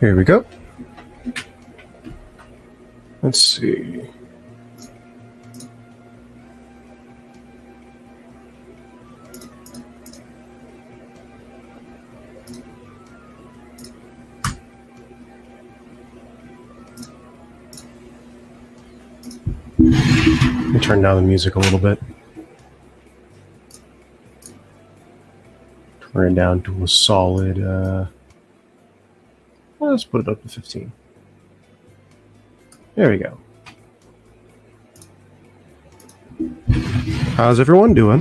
Here we go. Let's see. Let me turn down the music a little bit. Turn it down to a solid, let's put it up to 15. There we go. How's everyone doing?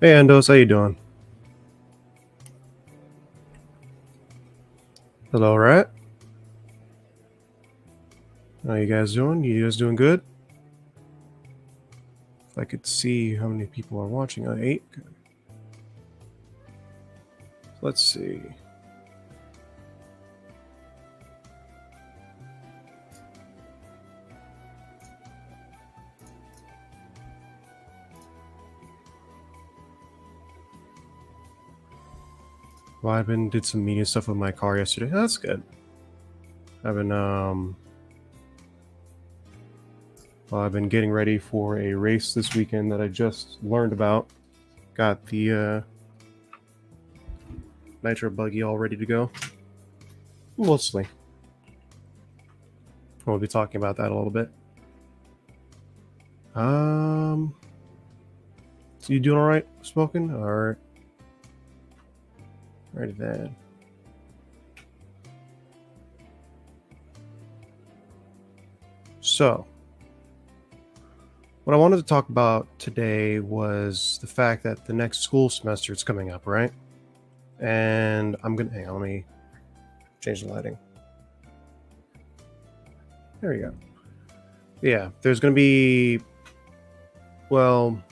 Hey Andos, how you doing? Hello, right? How you guys doing? You guys doing good? If I could see how many people are watching. 8. Good. Let's see. Well, I did some media stuff with my car yesterday. That's good. I've been getting ready for a race this weekend that I just learned about. Got the nitro buggy all ready to go. Mostly. We'll be talking about that a little bit. So you doing all right, smoking? All right. Right then. So, what I wanted to talk about today was the fact that the next school semester is coming up, right? And I'm gonna hang on, let me change the lighting. There we go. Yeah, there's gonna be, well,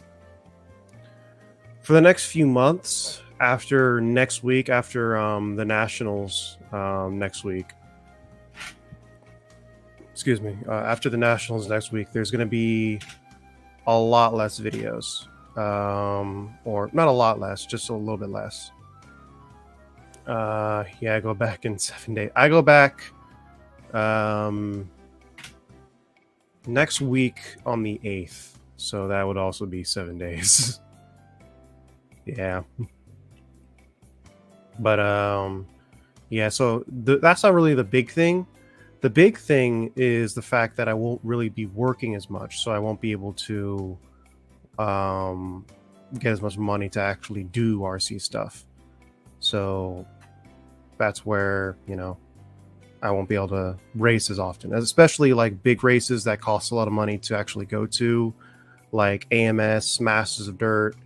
for the next few months, after next week, after the nationals next week, excuse me, after the nationals next week, there's going to be a lot less videos, or not a lot less, just a little bit less. Yeah, I go back in 7 days. I go back next week on the 8th, so that would also be 7 days. Yeah. But yeah, so that's not really the big thing. The big thing is the fact that I won't really be working as much, so I won't be able to get as much money to actually do RC stuff. So that's where, you know, I won't be able to race as often, especially like big races that cost a lot of money to actually go to, like AMS, Masters of Dirt.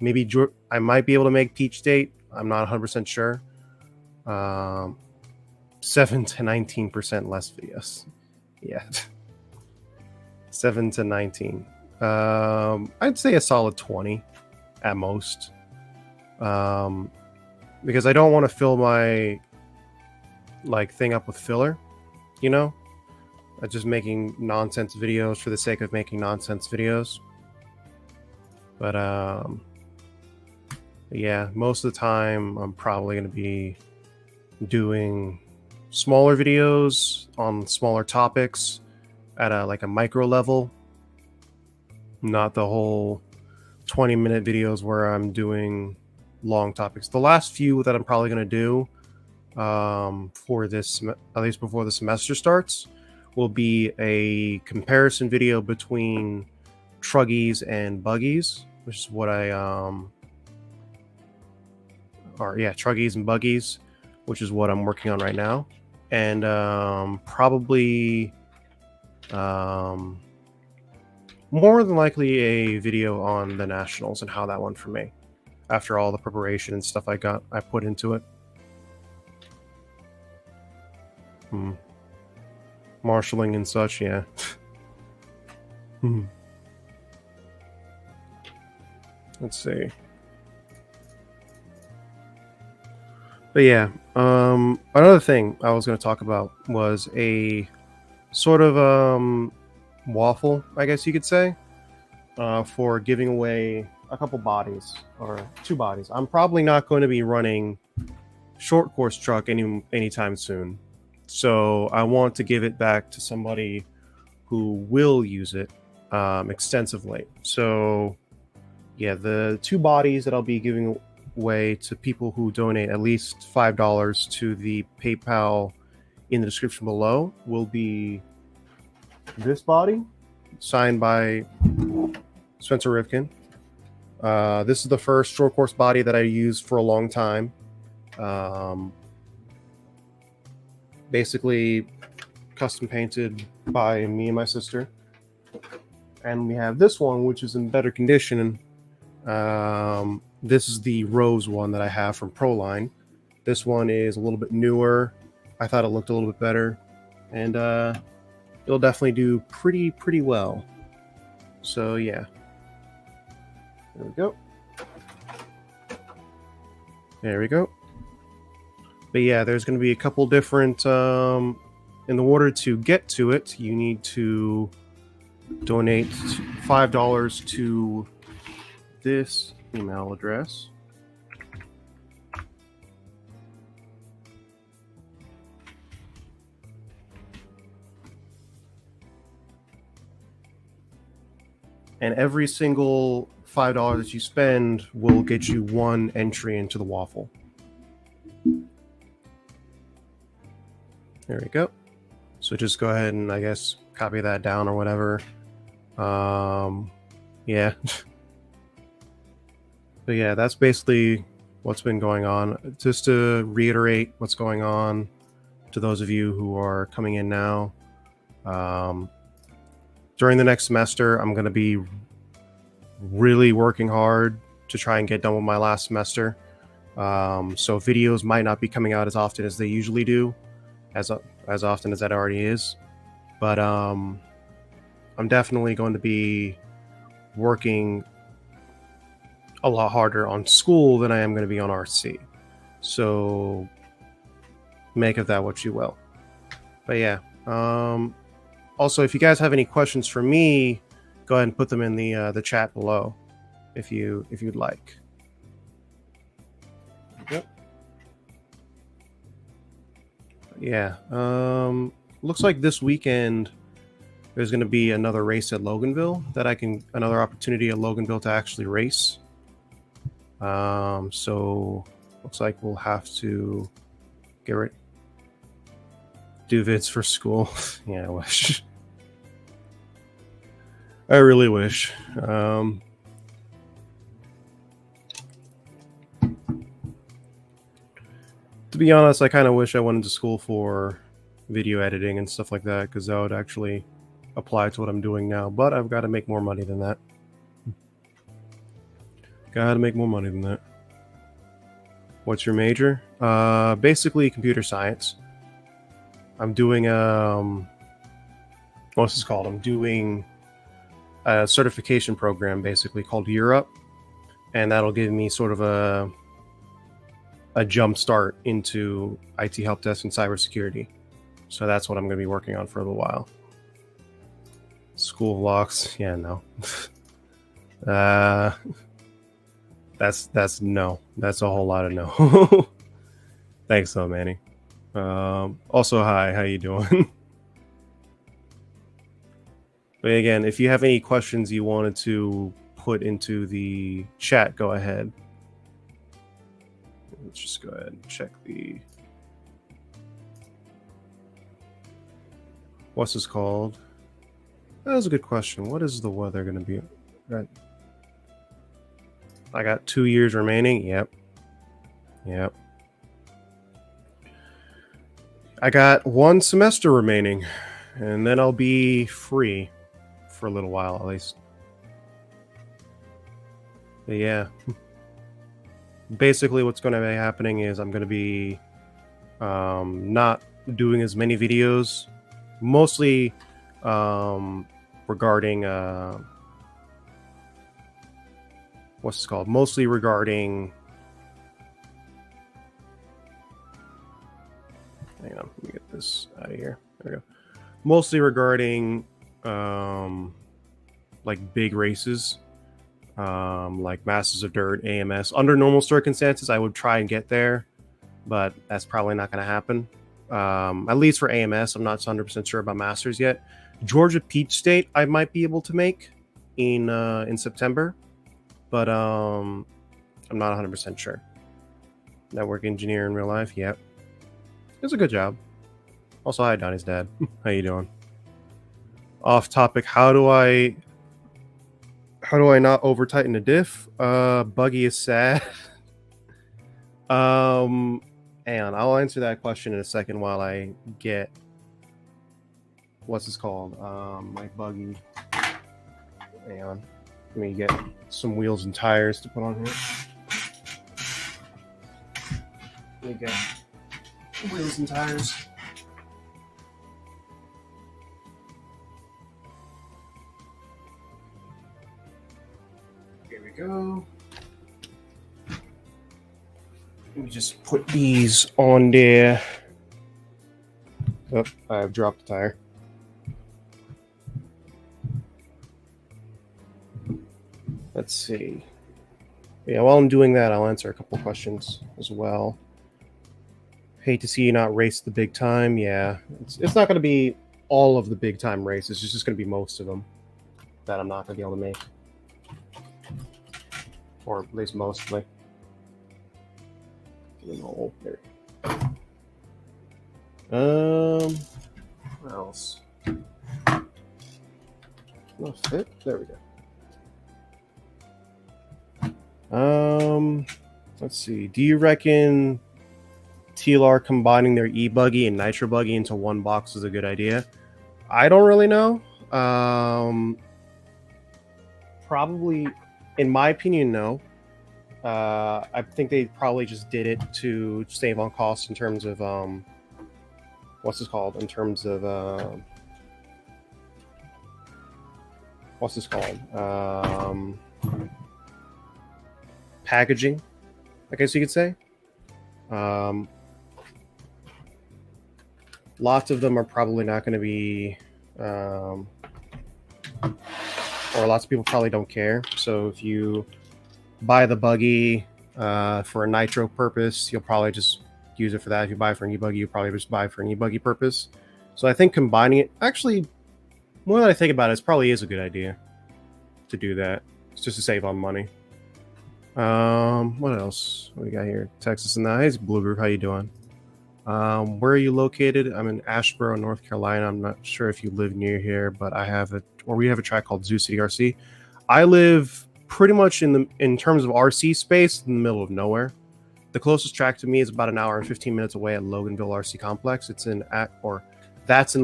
Maybe I might be able to make Peach State. I'm not 100% sure. 7 to 19% less videos. Yeah. 7 to 19. I'd say a solid 20 at most. Because I don't want to fill my thing up with filler, you know? Just making nonsense videos for the sake of making nonsense videos. But yeah, most of the time I'm probably going to be doing smaller videos on smaller topics at a micro level, not the whole 20-minute videos where I'm doing long topics. The last few that I'm probably going to do for this, at least before the semester starts, will be a comparison video between truggies and buggies, which is what truggies and buggies, which is what I'm working on right now. And probably more than likely a video on the nationals and how that went for me after all the preparation and stuff I put into it. Marshalling and such, yeah. Let's see. But yeah, another thing I was going to talk about was a sort of waffle, I guess you could say, for giving away a couple bodies or 2 bodies. I'm probably not going to be running short course truck anytime soon, so I want to give it back to somebody who will use it extensively. So yeah, the 2 bodies that I'll be giving away to people who donate at least $5 to the PayPal in the description below will be this body, signed by Spencer Rivkin. This is the first short course body that I used for a long time. Basically custom painted by me and my sister. And we have this one, which is in better condition. This is the rose one that I have from Proline. This one is a little bit newer. I thought it looked a little bit better, and it'll definitely do pretty well. So yeah, there we go. There we go. But yeah, there's going to be a couple different. In order to get to it, you need to donate $5 to this email address. And every single $5 that you spend will get you 1 entry into the Waffle. There we go. So just go ahead and, I guess, copy that down or whatever. Yeah. But yeah, that's basically what's been going on. Just to reiterate what's going on to those of you who are coming in now. During the next semester, I'm going to be really working hard to try and get done with my last semester. So videos might not be coming out as often as they usually do, as often as that already is. But I'm definitely going to be working a lot harder on school than I am going to be on RC. So make of that what you will. But yeah. Also, if you guys have any questions for me, go ahead and put them in the chat below, if you'd like. Yep. Yeah. Looks like this weekend there's going to be another race at Loganville another opportunity at Loganville to actually race. So looks like we'll have to do vids for school. Yeah, I wish. I really wish. To be honest, I kind of wish I went into school for video editing and stuff like that, because that would actually apply to what I'm doing now. But I've got to make more money than that. Gotta make more money than that. What's your major? Basically computer science. I'm doing what's this called? I'm doing a certification program basically called Europe, and that'll give me sort of a jump start into IT help desk and cybersecurity. So that's what I'm going to be working on for a little while. School vlogs, yeah, no. That's no. That's a whole lot of no. Thanks though, Manny. Also, hi, how you doing? But again, if you have any questions you wanted to put into the chat, go ahead. Let's just go ahead and check the... What's this called? That was a good question. What is the weather going to be? I got 2 years remaining. Yep. I got 1 semester remaining, and then I'll be free for a little while at least. But yeah. Basically what's going to be happening is I'm going to be not doing as many videos, mostly regarding what's this called? Mostly regarding... Hang on, let me get this out of here. There we go. mostly regarding like big races, like Masters of Dirt, AMS. Under normal circumstances, I would try and get there, but that's probably not going to happen. At least for AMS, I'm not 100% sure about Masters yet. Georgia Peach State, I might be able to make in September, but I'm not 100% sure. Network engineer in real life, yep. It's a good job. Also, hi, Donnie's dad. How you doing? Off topic. How do I not over tighten a diff? Buggy is sad. And I'll answer that question in a second while I get what's this called? My buggy. Hang on. Let me get some wheels and tires to put on here. Let me get wheels and tires. Here we go. Let me just put these on there. Oh, I've dropped the tire. Let's see. Yeah, while I'm doing that, I'll answer a couple questions as well. Hate to see you not race the big time. Yeah, it's not going to be all of the big time races. It's just going to be most of them that I'm not going to be able to make. Or at least mostly. No, there we go. What else? No fit? There we go. Let's see. Do you reckon TLR combining their e-buggy and nitro buggy into one box is a good idea? I don't really know. Probably, in my opinion, no. I think they probably just did it to save on costs in terms of what's this called? In terms of what's this called? Packaging, I guess you could say. Lots of them are probably not going to be, or lots of people probably don't care. So if you buy the buggy for a nitro purpose, you'll probably just use it for that. If you buy it for an e-buggy, you probably just buy it for an e-buggy purpose. So I think combining it, actually, more than I think about it, it probably is a good idea to do that. It's just to save on money. What else? What we got here? Texas and Hey, Blue Group, how you doing? Where are you located? I'm in Asheboro, North Carolina. I'm not sure if you live near here, but we have a track called Zoo City RC. I live pretty much in terms of RC space in the middle of nowhere. The closest track to me is about an hour and 15 minutes away at Loganville RC Complex. That's in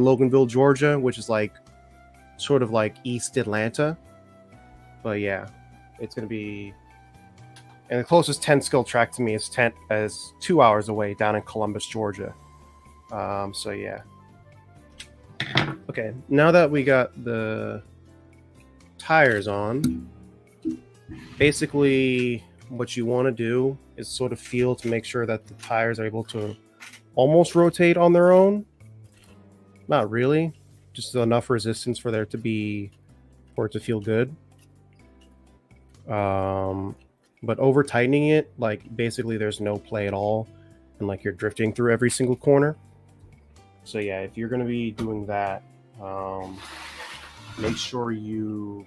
Loganville, Georgia, which is like sort of like East Atlanta. But yeah, it's gonna be. And the closest 10 skill track to me is 2 hours away down in Columbus, Georgia. So yeah. Okay, now that we got the tires on, basically what you want to do is sort of feel to make sure that the tires are able to almost rotate on their own. Not really, just enough resistance for it to feel good. But over tightening it, like basically there's no play at all, and like you're drifting through every single corner. So yeah, if you're going to be doing that, make sure you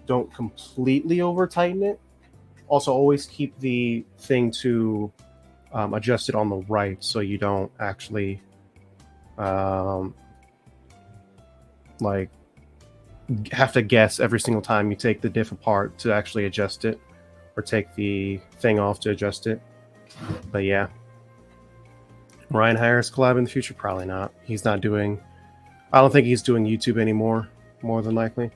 don't completely over tighten it. Also, always keep the thing to adjust it on the right, so you don't actually like have to guess every single time you take the diff apart to actually adjust it, or take the thing off to adjust it. But yeah, Ryan Harris collab in the future? Probably not. He's not doing. I don't think he's doing YouTube anymore. More than likely.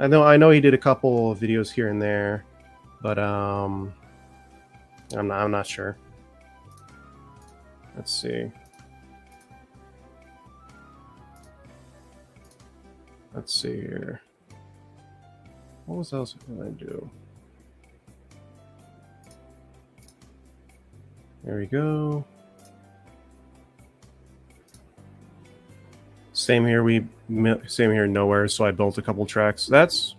I know he did a couple of videos here and there, but I'm not sure. Let's see. Let's see here. What else can I do? There we go. Same here. Same here. Nowhere. So I built a couple tracks. That's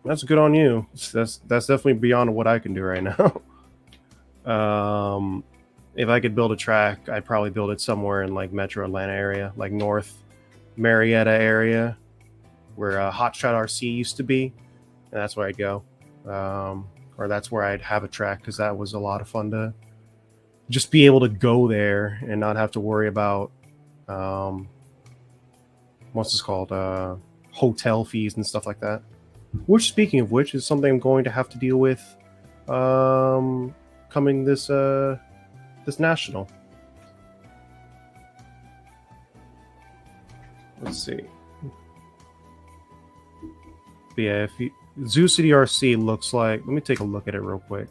good on you. That's definitely beyond what I can do right now. If I could build a track, I'd probably build it somewhere in like Metro Atlanta area, like North Marietta area, where Hot Shot RC used to be, and that's where I'd go. Or that's where I'd have a track, because that was a lot of fun to just be able to go there and not have to worry about what's this called, hotel fees and stuff like that. Which, speaking of which, is something I'm going to have to deal with coming this national. Let's see. But yeah, Zoo City RC looks like. Let me take a look at it real quick.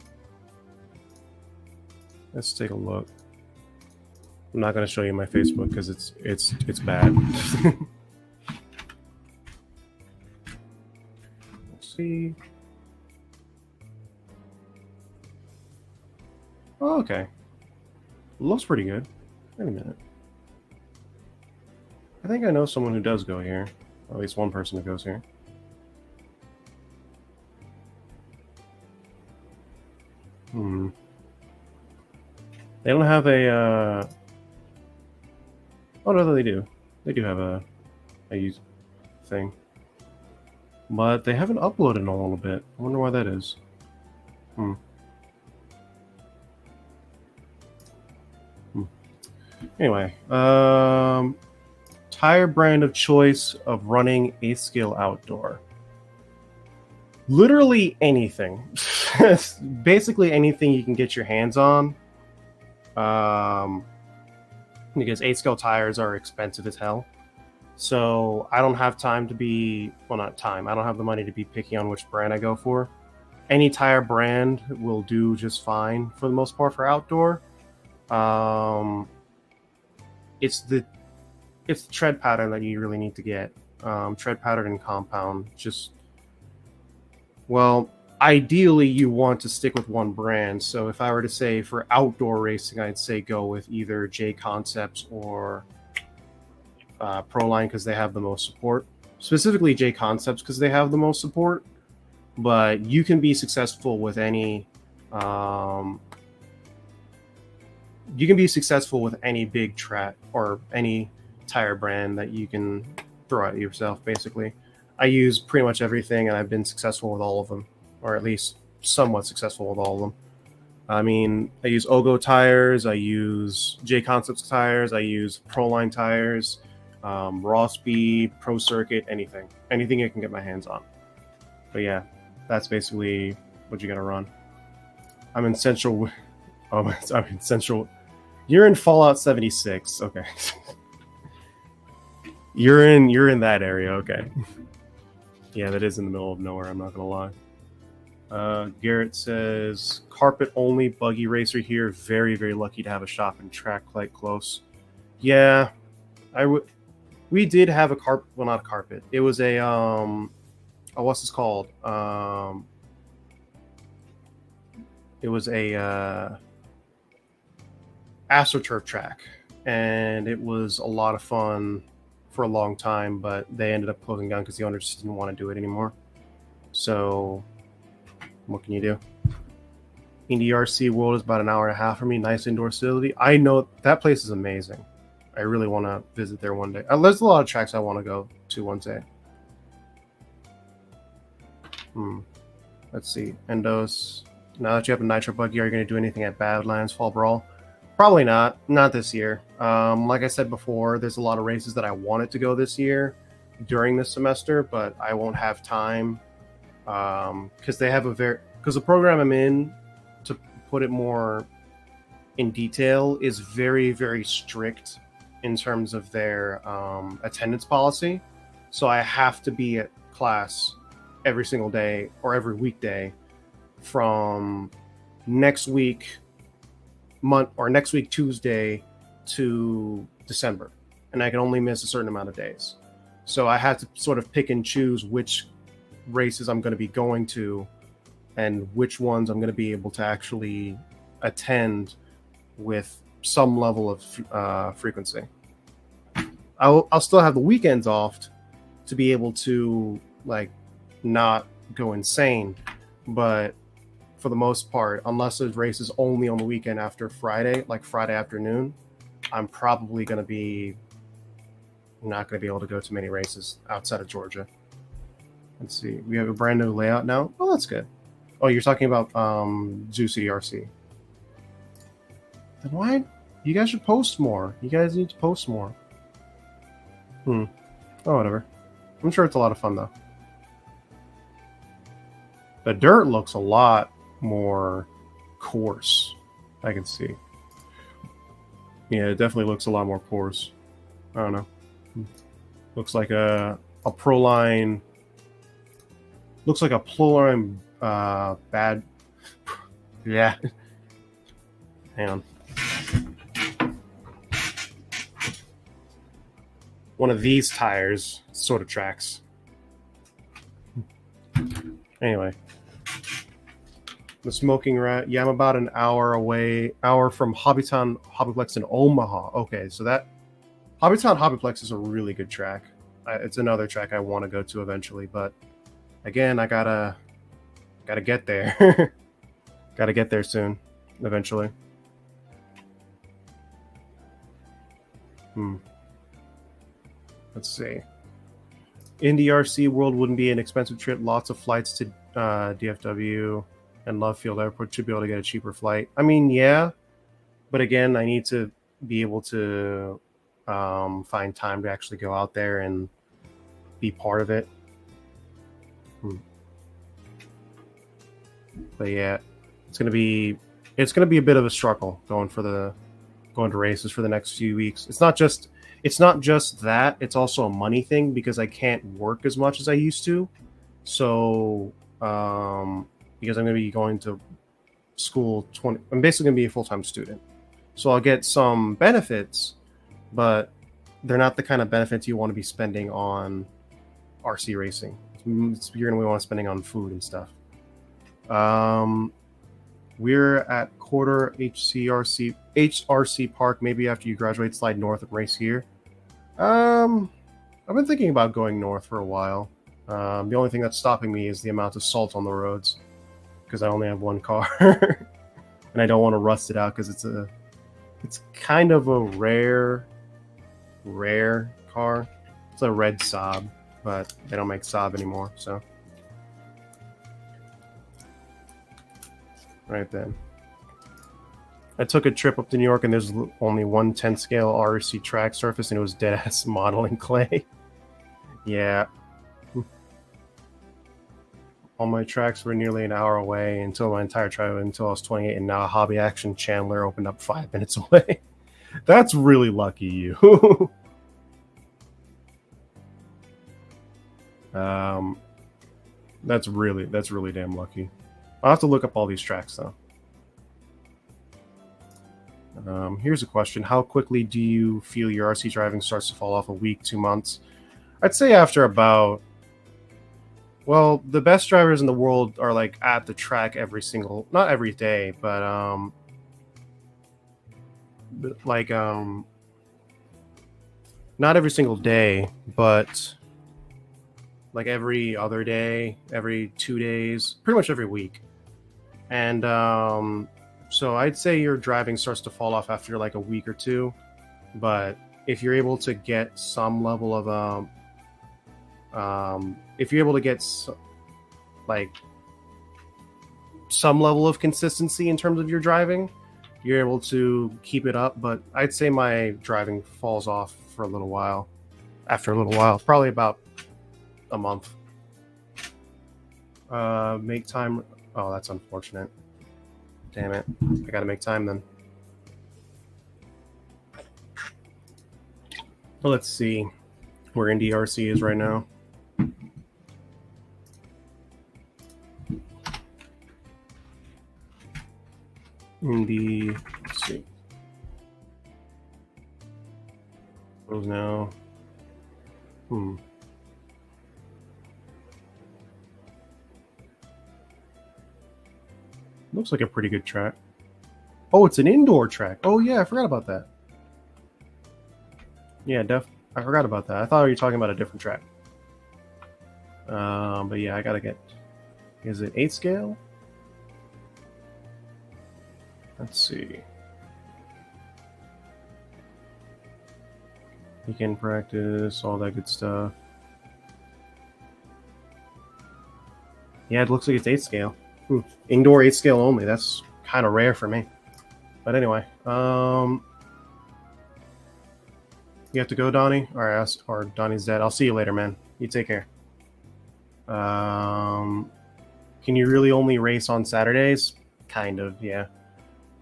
Let's take a look. I'm not going to show you my Facebook because it's bad. Let's see. Oh, okay. Looks pretty good. Wait a minute. I think I know someone who does go here. Or at least one person who goes here. They don't have a oh no, they do. They do have a use thing. But they haven't uploaded in a little bit. I wonder why that is. Anyway, tire brand of choice of running 8th scale outdoor. Literally anything. Basically anything you can get your hands on. Because 8th scale tires are expensive as hell. So I don't have time to be, well, not time. I don't have the money to be picky on which brand I go for. Any tire brand will do just fine for the most part for outdoor. It's the tread pattern that you really need to get. Tread pattern and compound. Just, well, ideally you want to stick with one brand. So if I were to say for outdoor racing, I'd say go with either J Concepts or Proline, because they have the most support. Specifically J Concepts because they have the most support. But you can be successful with any big track or any tire brand that you can throw at yourself, basically. I use pretty much everything, and I've been successful with all of them, or at least somewhat successful with all of them. I mean, I use Ogo tires, I use J Concepts tires, I use Proline tires, Raw Speed, Pro Circuit, anything I can get my hands on. But yeah, that's basically what you gotta run. I'm in Central. Oh, I'm in Central. You're in Fallout 76. Okay. You're in that area. Okay. Yeah, that is in the middle of nowhere. I'm not gonna lie. Garrett says carpet only buggy racer here. Very, very lucky to have a shop and track quite close. Yeah, we did have a carpet. Well, not a carpet. It was a what's this called? It was a AstroTurf track, and it was a lot of fun for a long time, but they ended up closing down because the owner just didn't want to do it anymore. So what can you do? Indy RC World is about an hour and a half for me. Nice indoor facility. I know that place is amazing. I really want to visit there one day. There's a lot of tracks I want to go to one day. Let's see. Endos. Now that you have a nitro buggy, are you going to do anything at Badlands Fall Brawl? Probably not. Not this year. Like I said before, there's a lot of races that I wanted to go this year during this semester, but I won't have time because they have because the program I'm in, to put it more in detail, is very, very strict in terms of their attendance policy. So I have to be at class every single day or every weekday from next week Tuesday to December, and I can only miss a certain amount of days. So I have to sort of pick and choose which races I'm going to be going to and which ones I'm going to be able to actually attend with some level of frequency. I'll still have the weekends off to be able to like not go insane, but for the most part, unless there's races only on the weekend after Friday, like Friday afternoon, I'm probably going to be not going to be able to go to many races outside of Georgia. Let's see. We have a brand new layout now. Oh, that's good. Oh, you're talking about Zoo City RC. Then why? You guys should post more. You guys need to post more. Oh, whatever. I'm sure it's a lot of fun, though. The dirt looks a lot more coarse, I can see. Yeah, it definitely looks a lot more coarse. I don't know. Looks like a Proline. Looks like a Proline bad. Yeah. Hang on. One of these tires sort of tracks. Anyway. The Smoking Rat. Yeah, I'm about an hour from Hobbytown Hobbyplex in Omaha. Okay, so that Hobbytown Hobbyplex is a really good track. It's another track I want to go to eventually, but again, I gotta get there. Gotta get there soon, eventually. Let's see. Indy RC World wouldn't be an expensive trip. Lots of flights to DFW and Love Field Airport. Should be able to get a cheaper flight. I mean, yeah, but again, I need to be able to find time to actually go out there and be part of it. But yeah, it's gonna be a bit of a struggle going to races for the next few weeks. It's not just that, it's also a money thing because I can't work as much as I used to. So because I'm going to be going to school I'm basically going to be a full-time student. So I'll get some benefits, but they're not the kind of benefits you want to be spending on RC racing. You're going to want to spending on food and stuff. We're at Quarter HRC Park. Maybe after you graduate, slide north and race here. I've been thinking about going north for a while. The only thing that's stopping me is the amount of salt on the roads, because I only have one car, and I don't want to rust it out because it's kind of a rare car. It's a red Saab, but they don't make Saab anymore, so. Right then. I took a trip up to New York and there's only one 10 scale RC track surface and it was dead ass modeling clay. Yeah. All my tracks were nearly an hour away until my entire track until I was 28, and now Hobby Action Chandler opened up 5 minutes away. That's really lucky, you. That's really damn lucky. I'll have to look up all these tracks though. Here's a question. How quickly do you feel your RC driving starts to fall off? A week, 2 months? I'd say after about... Well, the best drivers in the world are like at the track not every day, but not every single day, but like every other day, every 2 days, pretty much every week. And so I'd say your driving starts to fall off after like a week or two, but if you're able to get some level of if you're able to get some level of consistency in terms of your driving, you're able to keep it up. But I'd say my driving falls off for a little while. After a little while, probably about a month. Make time. Oh, that's unfortunate. Damn it. I gotta make time then. Well, let's see where Indy RC is right now. Indy, let's see. Those now. Looks like a pretty good track. Oh, it's an indoor track. Oh yeah, I forgot about that. Yeah, I forgot about that. I thought you were talking about a different track. But yeah, I gotta get... Is it 8 scale? Let's see. Weekend practice, all that good stuff. Yeah, it looks like it's 8 scale. Indoor 8 scale only. That's kind of rare for me. But anyway, you have to go, Donnie? Or Donnie's dead. I'll see you later, man. You take care. Can you really only race on Saturdays? Kind of, yeah.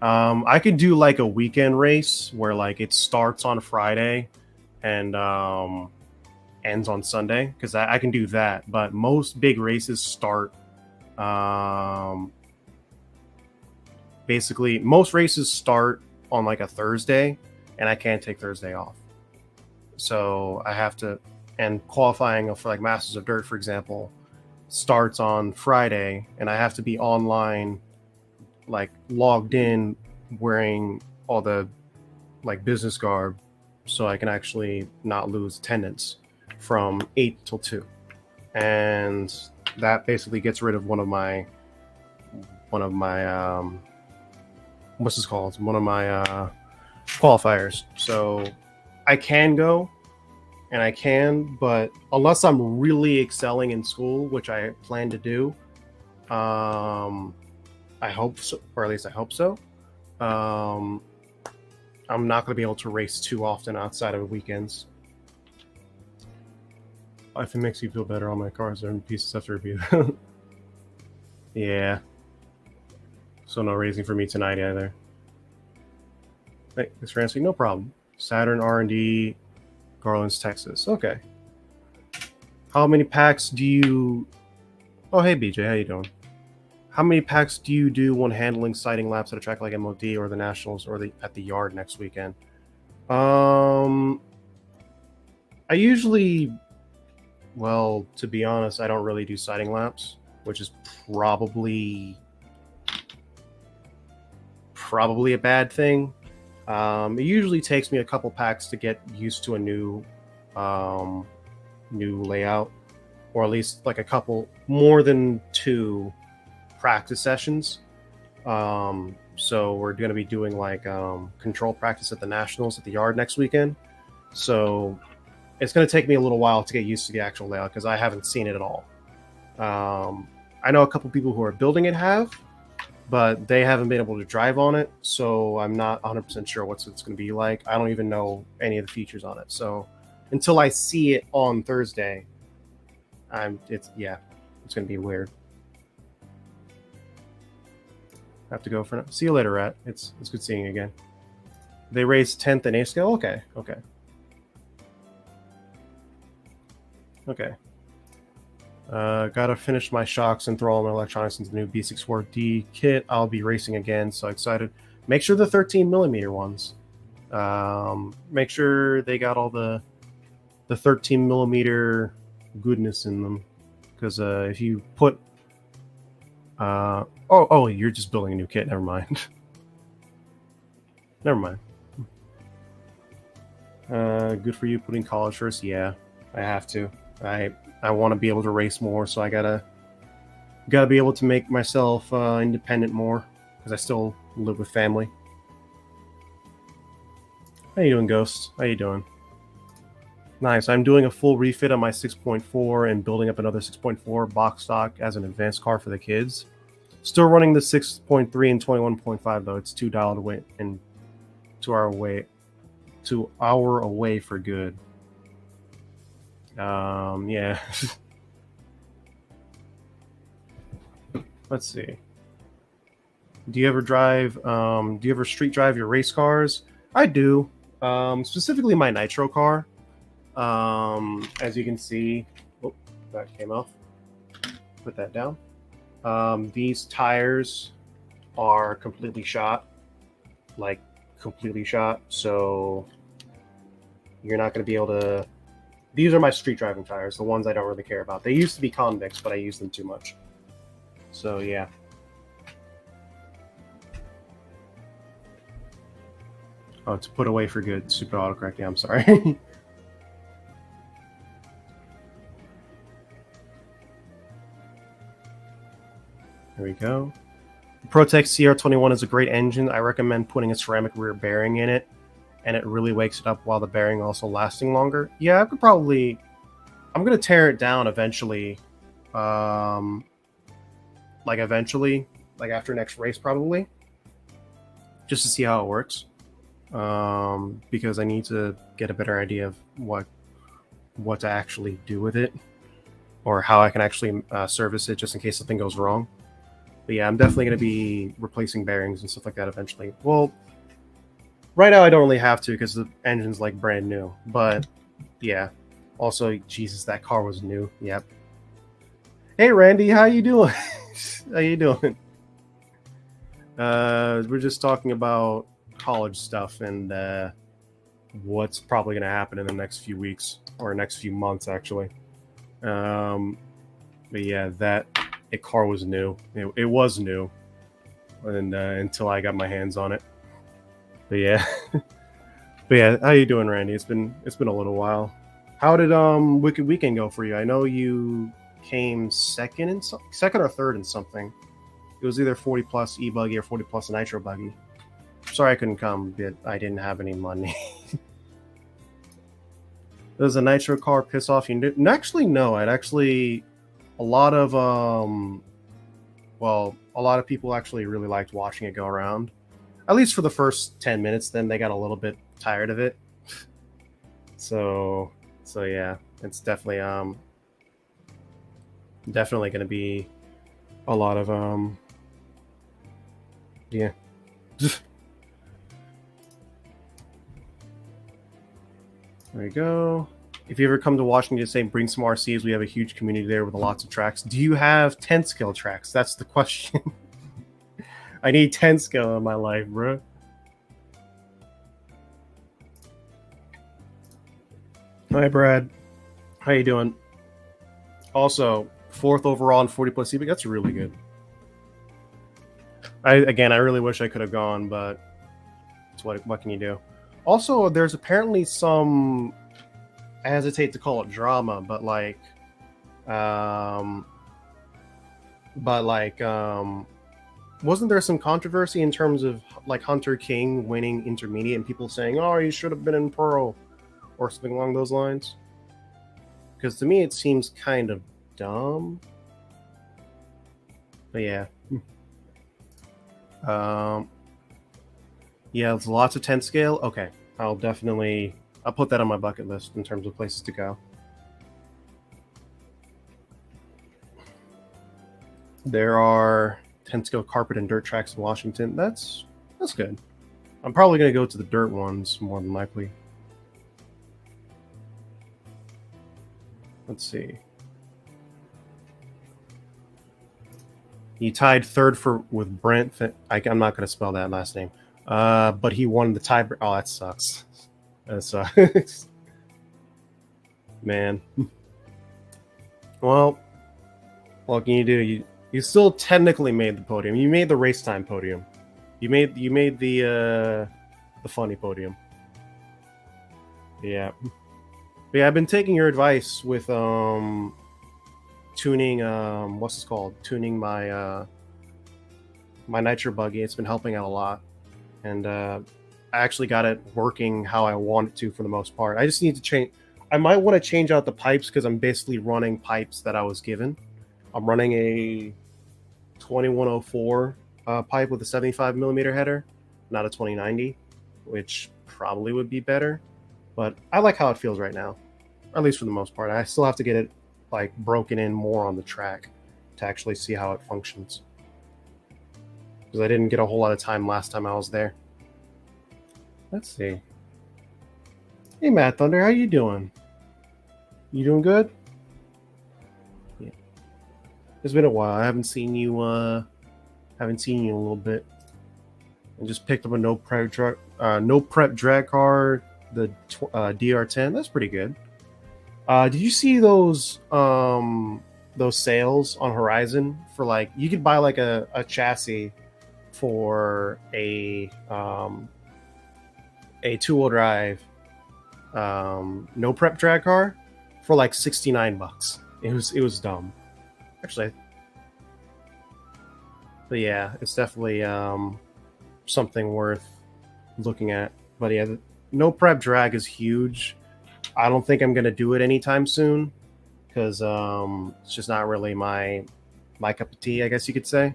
I could do like a weekend race where like it starts on Friday and ends on Sunday, because I can do that. But most big races start basically most races start on like a Thursday, and I can't take Thursday off. So I have to, and qualifying for like Masters of Dirt, for example, starts on Friday, and I have to be online, like logged in, wearing all the like business garb, so I can actually not lose attendance from 8 till 2. And that basically gets rid of one of my what's this called? One of my qualifiers. So I can go, and I can, but unless I'm really excelling in school, which I plan to do, I hope so, or at least I hope so. I'm not going to be able to race too often outside of weekends. If it makes you feel better, all my cars are in pieces after review. Yeah. So no racing for me tonight either. Hey, Mr. Ramsey, no problem. Saturn R&D, Garland's, Texas. Okay. How many packs do you... Oh, hey, BJ. How you doing? How many packs do you do when handling sighting laps at a track like MOD or the Nationals or at the yard next weekend? I usually... Well, to be honest, I don't really do sighting laps, which is probably a bad thing. It usually takes me a couple packs to get used to a new layout, or at least like a couple, more than 2 practice sessions. So we're going to be doing like control practice at the Nationals at the yard next weekend. So it's going to take me a little while to get used to the actual layout, because I haven't seen it at all. I know a couple people who are building it have, but they haven't been able to drive on it, so I'm not 100% sure what it's going to be like. I don't even know any of the features on it. So until I see it on Thursday, it's going to be weird. I have to go for now. See you later, Rat. It's good seeing you again. They raised 10th and 8th scale? Okay. Gotta finish my shocks and throw all my electronics into the new B64D kit. I'll be racing again, so excited. Make sure the 13mm ones. Make sure they got all the 13mm goodness in them. Because if you put... Oh, you're just building a new kit. Never mind. Never mind. Good for you putting college first. Yeah, I have to. I want to be able to race more, so I gotta be able to make myself independent more, because I still live with family. How you doing, Ghost? How you doing? Nice. I'm doing a full refit on my 6.4 and building up another 6.4 box stock as an advanced car for the kids. Still running the 6.3 and 21.5 though. It's $2 away and 2 hour away for good. Yeah. Let's see. Do you ever street drive your race cars? I do. Specifically my nitro car. As you can see, that came off. Put that down. These tires are completely shot, like completely shot. So you're not going to be able to. These are my street driving tires, the ones I don't really care about. They used to be convicts, but I use them too much. So yeah. Oh, to put away for good. Super autocorrect. Yeah, I'm sorry. There we go. Protec CR21 is a great engine. I recommend putting a ceramic rear bearing in it, and it really wakes it up while the bearing also lasting longer. Yeah, I could probably... I'm going to tear it down eventually. Like eventually, like after next race probably. Just to see how it works. Because I need to get a better idea of what to actually do with it. Or how I can actually service it just in case something goes wrong. But yeah, I'm definitely going to be replacing bearings and stuff like that eventually. Well, right now I don't really have to because the engine's like brand new. But yeah. Also, Jesus, that car was new. Yep. Hey, Randy, how you doing? How you doing? We're just talking about college stuff and what's probably going to happen in the next few weeks or next few months, actually. But yeah, that car was new. It was new, and until I got my hands on it. But yeah, but yeah, how you doing, Randy? It's been a little while. How did Wicked Weekend go for you? I know you came second or third in something. It was either 40 plus e-buggy or 40 plus nitro buggy. Sorry I couldn't come, but I didn't have any money. Does a nitro car piss off you? Actually, no. It actually, a lot of people actually really liked watching it go around. At least for the first 10 minutes. Then they got a little bit tired of it. So yeah, it's definitely going to be a lot of yeah. There we go. If you ever come to Washington State, bring some RCs. We have a huge community there with lots of tracks. Do you have 10 scale tracks? That's the question. I need 10 scale in my life, bro. Hi, Brad. How you doing? Also, 4th overall in 40 plus CB. That's really good. I really wish I could have gone, but it's what can you do? Also, there's apparently some, I hesitate to call it drama, but wasn't there some controversy in terms of like Hunter King winning intermediate and people saying, "Oh, you should have been in pro," or something along those lines? Because to me, it seems kind of dumb. But yeah. Yeah, there's lots of 10 scale. Okay, I'll put that on my bucket list in terms of places to go. There are 10 scale carpet and dirt tracks in Washington. That's good. I'm probably going to go to the dirt ones more than likely. Let's see. He tied third with Brent. I'm not going to spell that last name. But he won the tie. Oh, that sucks. That sucks. Man. Well, what can you do? You still technically made the podium. You made the race time podium. You made the funny podium. Yeah. But yeah, I've been taking your advice with tuning what's this called? Tuning my my nitro buggy. It's been helping out a lot. And I actually got it working how I want it to for the most part. I just need to change. I might want to change out the pipes because I'm basically running pipes that I was given. I'm running a 2104 pipe with a 75 millimeter header, not a 2090, which probably would be better. But I like how it feels right now, at least for the most part. I still have to get it like broken in more on the track to actually see how it functions. Because I didn't get a whole lot of time last time I was there. Let's see. Hey, Matt Thunder, how you doing? You doing good? Yeah. It's been a while. I haven't seen you. Haven't seen you in a little bit. I just picked up a no prep drag car, the DR10. That's pretty good. Did you see those sales on Horizon for like you could buy like a chassis for a 2-wheel drive no prep drag car for like $69. It was dumb. Actually, But yeah, it's definitely something worth looking at. But yeah, no prep drag is huge. I don't think I'm gonna do it anytime soon because it's just not really my cup of tea, I guess you could say.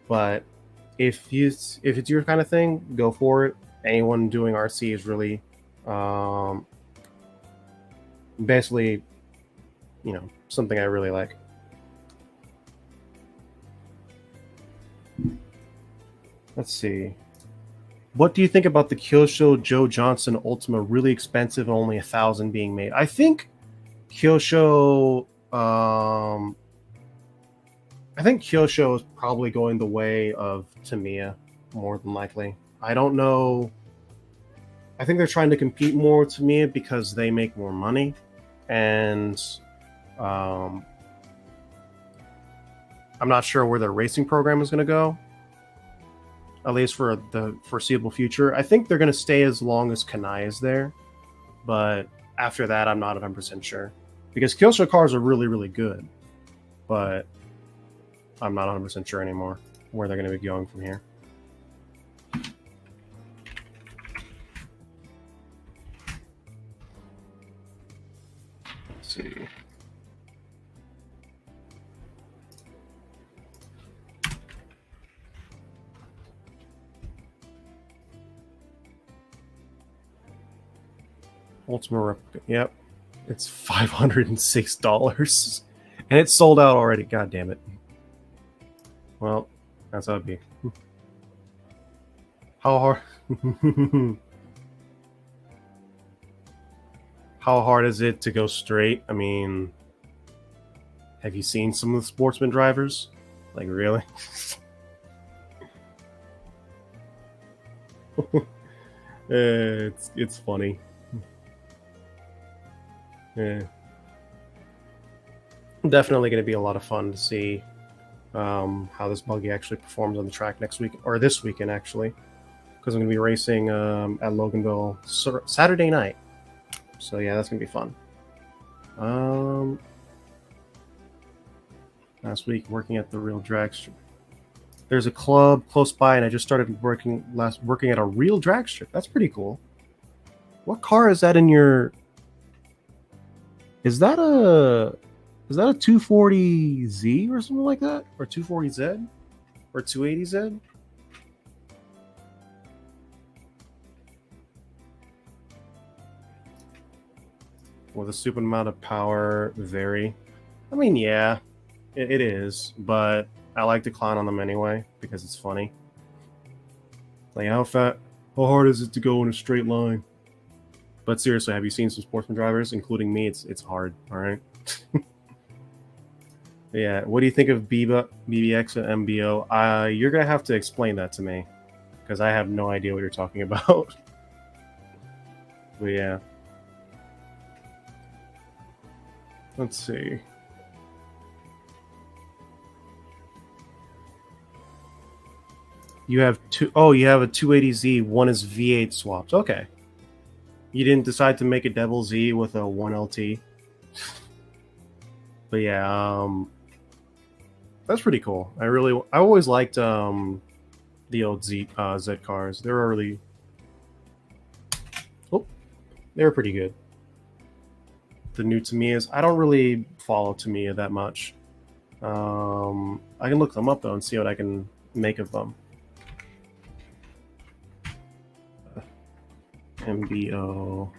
But if it's your kind of thing, go for it. Anyone doing RC is really basically, you know, something I really like. Let's see. What do you think about the Kyosho Joe Johnson Ultima? Really expensive and only 1,000 being made. I think Kyosho. I think Kyosho is probably going the way of Tamiya more than likely. I don't know. I think they're trying to compete more with Tamiya because they make more money, and I'm not sure where their racing program is going to go. At least for the foreseeable future. I think they're going to stay as long as KnA is there, but after that, I'm not 100% sure. Because Kyosho cars are really, really good, but I'm not 100% sure anymore where they're going to be going from here. Let's see. Ultima replica. Yep. It's $506. And it's sold out already. God damn it. Well, that's how it'd be. How hard how hard is it to go straight? I mean, have you seen some of the sportsman drivers? Like, really? It's funny. Yeah. Definitely going to be a lot of fun to see how this buggy actually performs on the track next week, or this weekend actually, because I'm going to be racing at Loganville Saturday night. So yeah, that's going to be fun. Last week working at the real drag strip. There's a club close by, and I just started working at a real drag strip. That's pretty cool. What car is that in your? Is that a 240Z or something like that? Or 240Z? Or 280Z? With a stupid amount of power, very. I mean, yeah, it is, but I like to clown on them anyway because it's funny. Like, how hard is it to go in a straight line? But seriously, have you seen some sportsman drivers, including me? It's hard, all right? Yeah, what do you think of BBX and MBO? You're going to have to explain that to me, because I have no idea what you're talking about. But yeah. Let's see. You have you have a 280Z, one is V8 swapped. Okay. You didn't decide to make a Devil Z with a 1LT. But yeah, that's pretty cool. I always liked the old Z cars. They were really, they were pretty good. The new Tamiyas, I don't really follow Tamiya that much. I can look them up though and see what I can make of them. MBO.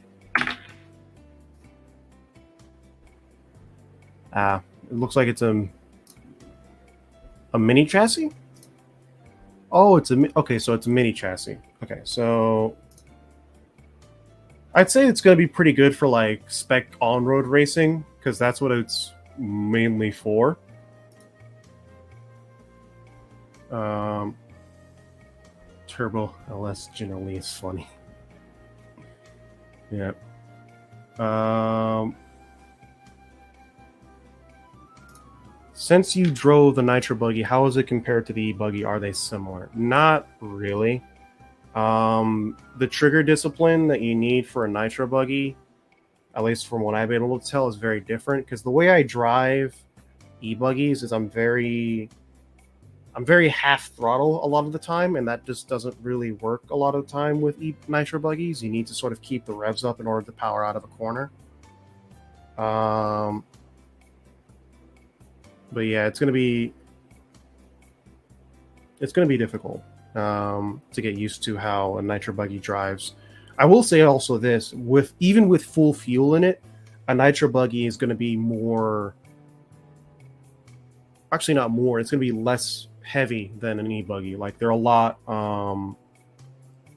It looks like it's a mini chassis. Oh, it's okay. So it's a mini chassis. Okay, so I'd say it's going to be pretty good for like spec on-road racing because that's what it's mainly for. Turbo LS generally is funny. Yeah. Since you drove the Nitro buggy, how is it compared to the E-buggy? Are they similar? Not really. The trigger discipline that you need for a Nitro buggy, at least from what I've been able to tell, is very different. Because the way I drive E-buggies is I'm very I'm very half throttle a lot of the time, and that just doesn't really work a lot of the time with nitro buggies. You need to sort of keep the revs up in order to power out of a corner. But yeah, it's gonna be difficult to get used to how a nitro buggy drives. I will say also this: even with full fuel in it, a nitro buggy is going to be more. Actually, not more. It's going to be less heavy than an e-buggy. Like they're a lot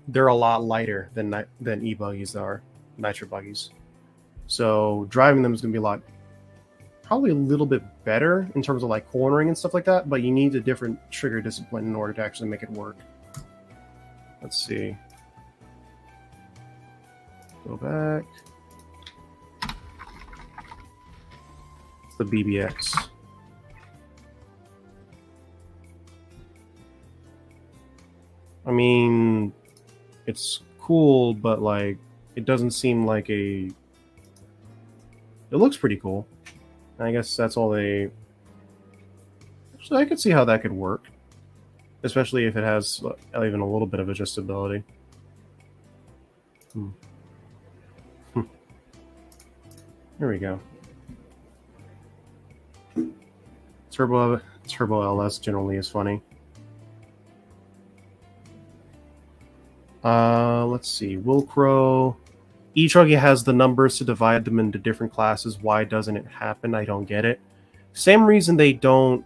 lighter than e-buggies are, nitro buggies. So driving them is going to be probably a little bit better in terms of like cornering and stuff like that. But you need a different trigger discipline in order to actually make it work. Let's see. Go back. It's the BBX. I mean, it's cool, but like, it doesn't seem like it looks pretty cool. I guess that's all they... Actually, I could see how that could work. Especially if it has even a little bit of adjustability. Here we go. Turbo LS generally is funny. Let's see. Wilcrow. E-Truggy has the numbers to divide them into different classes. Why doesn't it happen? I don't get it. Same reason they don't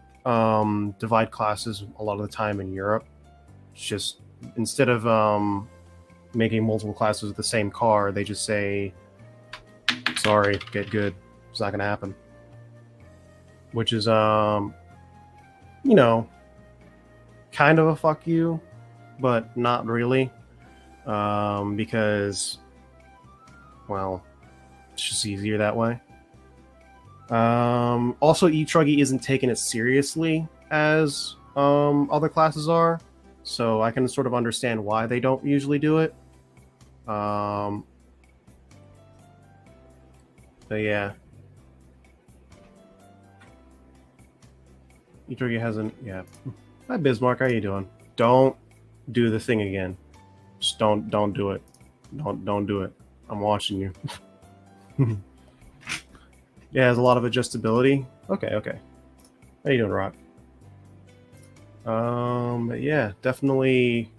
divide classes a lot of the time in Europe. It's just instead of making multiple classes with the same car, they just say, sorry, get good. It's not going to happen. Which is, you know, kind of a fuck you, but not really. Because, well, it's just easier that way. Also, E-Truggy isn't taking it seriously as other classes are, so I can sort of understand why they don't usually do it. But yeah. E-Truggy hasn't... Yeah. Hi, Bismarck. How you doing? Don't do the thing again. Just don't do it. Don't do it. I'm watching you. Yeah, it has a lot of adjustability. Okay. How you doing, Rock? But yeah, definitely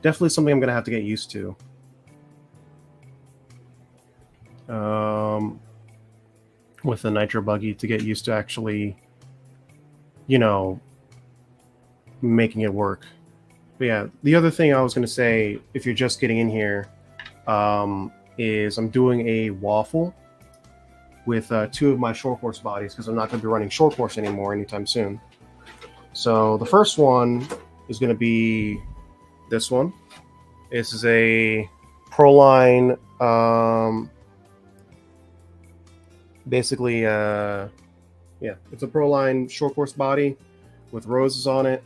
something I'm gonna have to get used to. With the nitro buggy, to get used to actually, you know, making it work. But yeah, the other thing I was gonna say, if you're just getting in here, is I'm doing a waffle with 2 of my short course bodies because I'm not going to be running short course anymore anytime soon. So the first one is going to be this one. This is a Proline, basically, yeah, it's a Proline short course body with roses on it,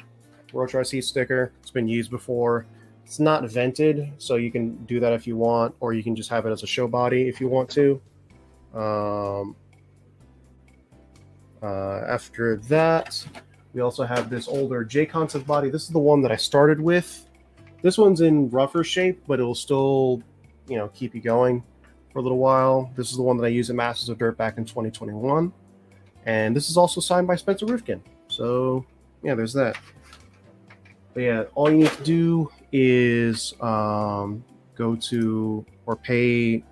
Roach RC sticker. It's been used before. It's not vented, so you can do that if you want, or you can just have it as a show body if you want to. After that, we also have this older J-Concept body. This is the one that I started with. This one's in rougher shape, but it will still, you know, keep you going for a little while. This is the one that I used at Masters of Dirt back in 2021. And this is also signed by Spencer Rifkin. So, yeah, there's that. But yeah, all you need to do is go to or pay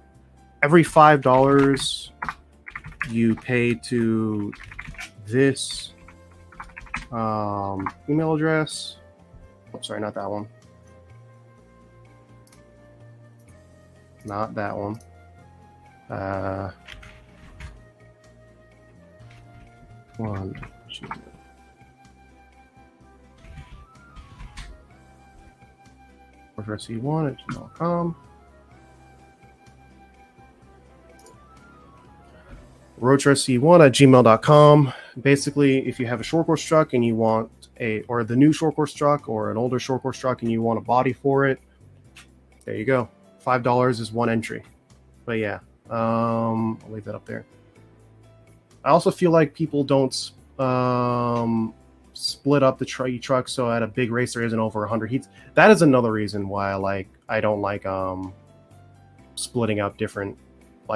every $5 you pay to this email address. Oh, sorry, not that one. Not that one. One. RC1@gmail.com. Roach RC1@gmail.com. Basically, if you have a short course truck and you want or the new short course truck or an older short course truck and you want a body for it, there you go. $5 is one entry. But yeah, I'll leave that up there. I also feel like people don't split up the truck so at a big race there isn't over 100 heats. That is another reason why I don't like splitting up different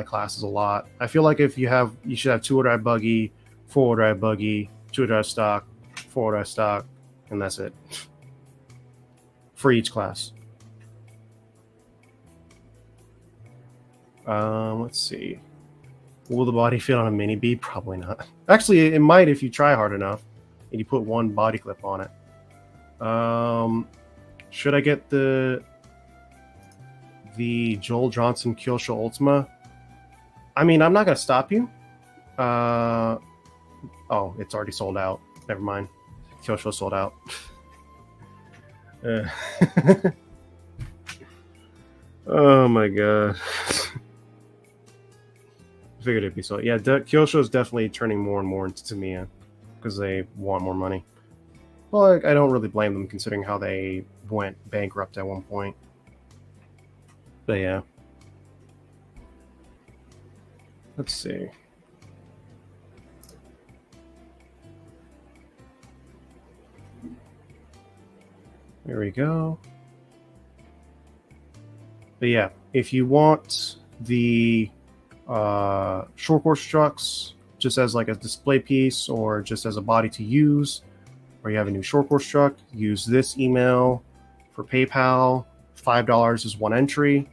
classes a lot. I feel like if you should have 2-wheel drive buggy, 4-wheel drive buggy, 2-wheel drive stock, 4-wheel drive stock, and that's it for each class. Let's see. Will the body fit on a Mini B? Probably not. Actually, it might if you try hard enough and you put one body clip on it. Should I get the Joel Johnson Kyosho Ultima? I mean, I'm not gonna stop you. Oh, it's already sold out. Never mind. Kyosho sold out. Oh my god. Figured it'd be so. Yeah, Kyosho is definitely turning more and more into Tamiya because they want more money. Well, I don't really blame them considering how they went bankrupt at one point. But yeah. Let's see. There we go. But yeah, if you want the short course trucks just as like a display piece or just as a body to use, or you have a new short course truck, use this email for PayPal. $5 is one entry.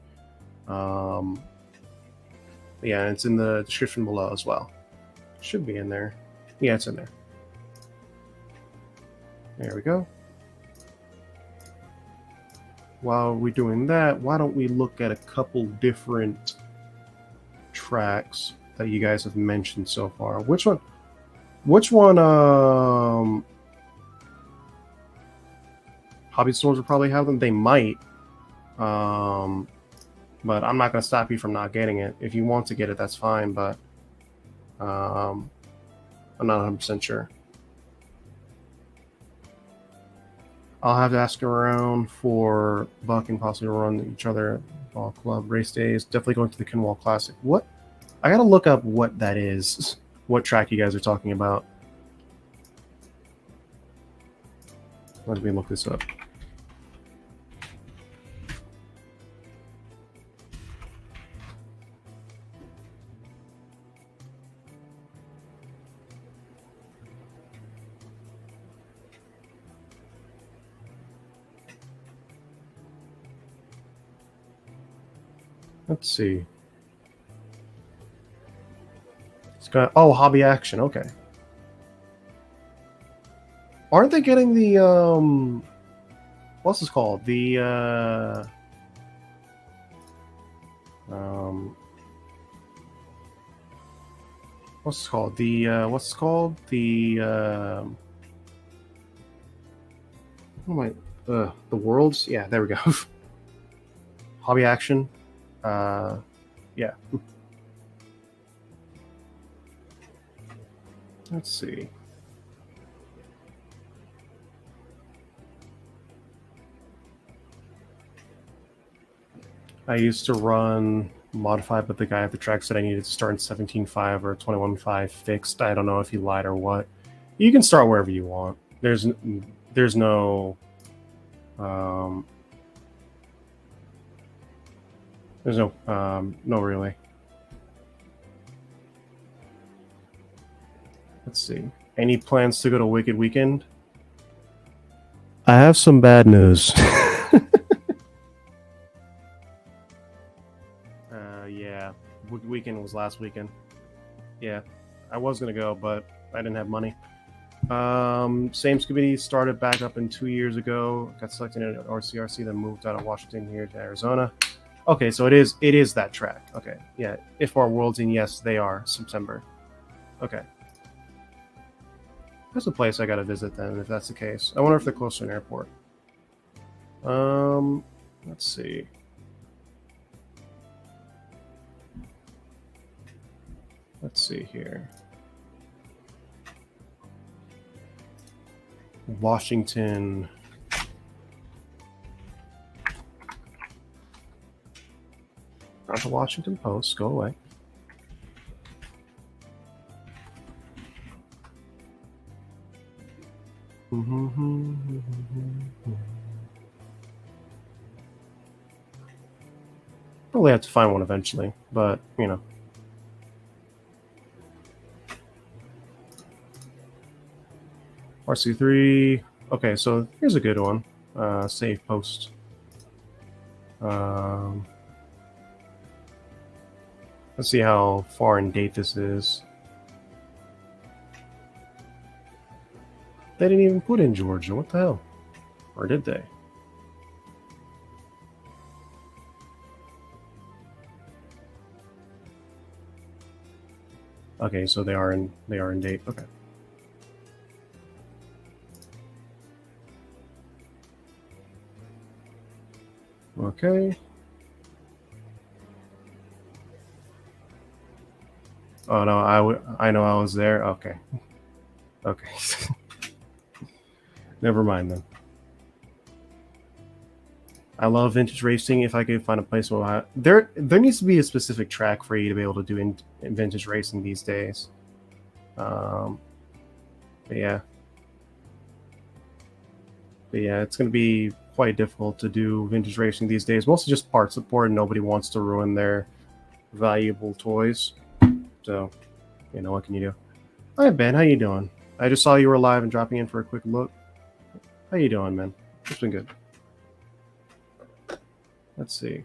Yeah, it's in the description below as well. Should be in there. Yeah, it's in there. There we go. While we're doing that, why don't we look at a couple different tracks that you guys have mentioned so far? Which one hobby stores will probably have them. They might, but I'm not going to stop you from not getting it. If you want to get it, that's fine, but I'm not 100% sure. I'll have to ask around for Buck and possibly run each other ball club race days. Definitely going to the Kinwall Classic. What? I gotta look up what that is. What track you guys are talking about? Let me look this up. Let's see. It's got Hobby Action. Okay. Aren't they getting the what's this called? The what's this called? The Worlds? Yeah, there we go. Hobby Action. Yeah. Let's see. I used to run modified, but the guy at the track said I needed to start in 17.5 or 21.5 fixed. I don't know if he lied or what. You can start wherever you want. There's no no really. Let's see. Any plans to go to Wicked Weekend? I have some bad news. Yeah. Wicked Weekend was last weekend. Yeah. I was going to go, but I didn't have money. Same committee started back up in 2 years ago. Got selected at RCRC, then moved out of Washington here to Arizona. Okay, so it is that track. Okay, yeah. If our Worlds in, yes, they are September. Okay, that's a place I gotta visit then. If that's the case, I wonder if they're close to an airport. Let's see. Let's see here. Washington. Not the Washington Post. Go away. Probably have to find one eventually, but you know. RC3. Okay, so here's a good one. Save post. Let's see how far in date this is. They didn't even put in Georgia. What the hell? Or did they? Okay, so they are in date. Okay. Okay. Oh no, I know I was there. Okay. Okay. Never mind then. I love vintage racing. If I could find a place where there needs to be a specific track for you to be able to do in vintage racing these days. But yeah, it's going to be quite difficult to do vintage racing these days. Mostly just part support, and nobody wants to ruin their valuable toys. So, you know, what can you do? Hi Ben, how you doing? I just saw you were live and dropping in for a quick look. How you doing, man? It's been good. Let's see.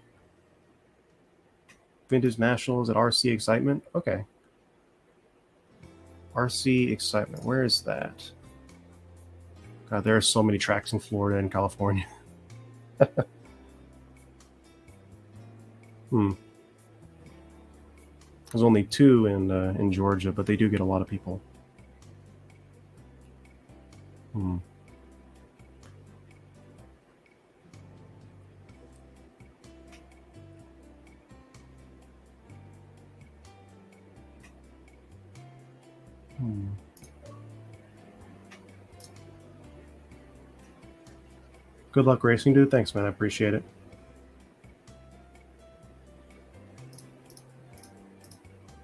Vintage Nationals at RC Excitement. Okay. RC Excitement. Where is that? God, there are so many tracks in Florida and California. There's only 2 in Georgia, but they do get a lot of people. Good luck racing, dude. Thanks, man. I appreciate it.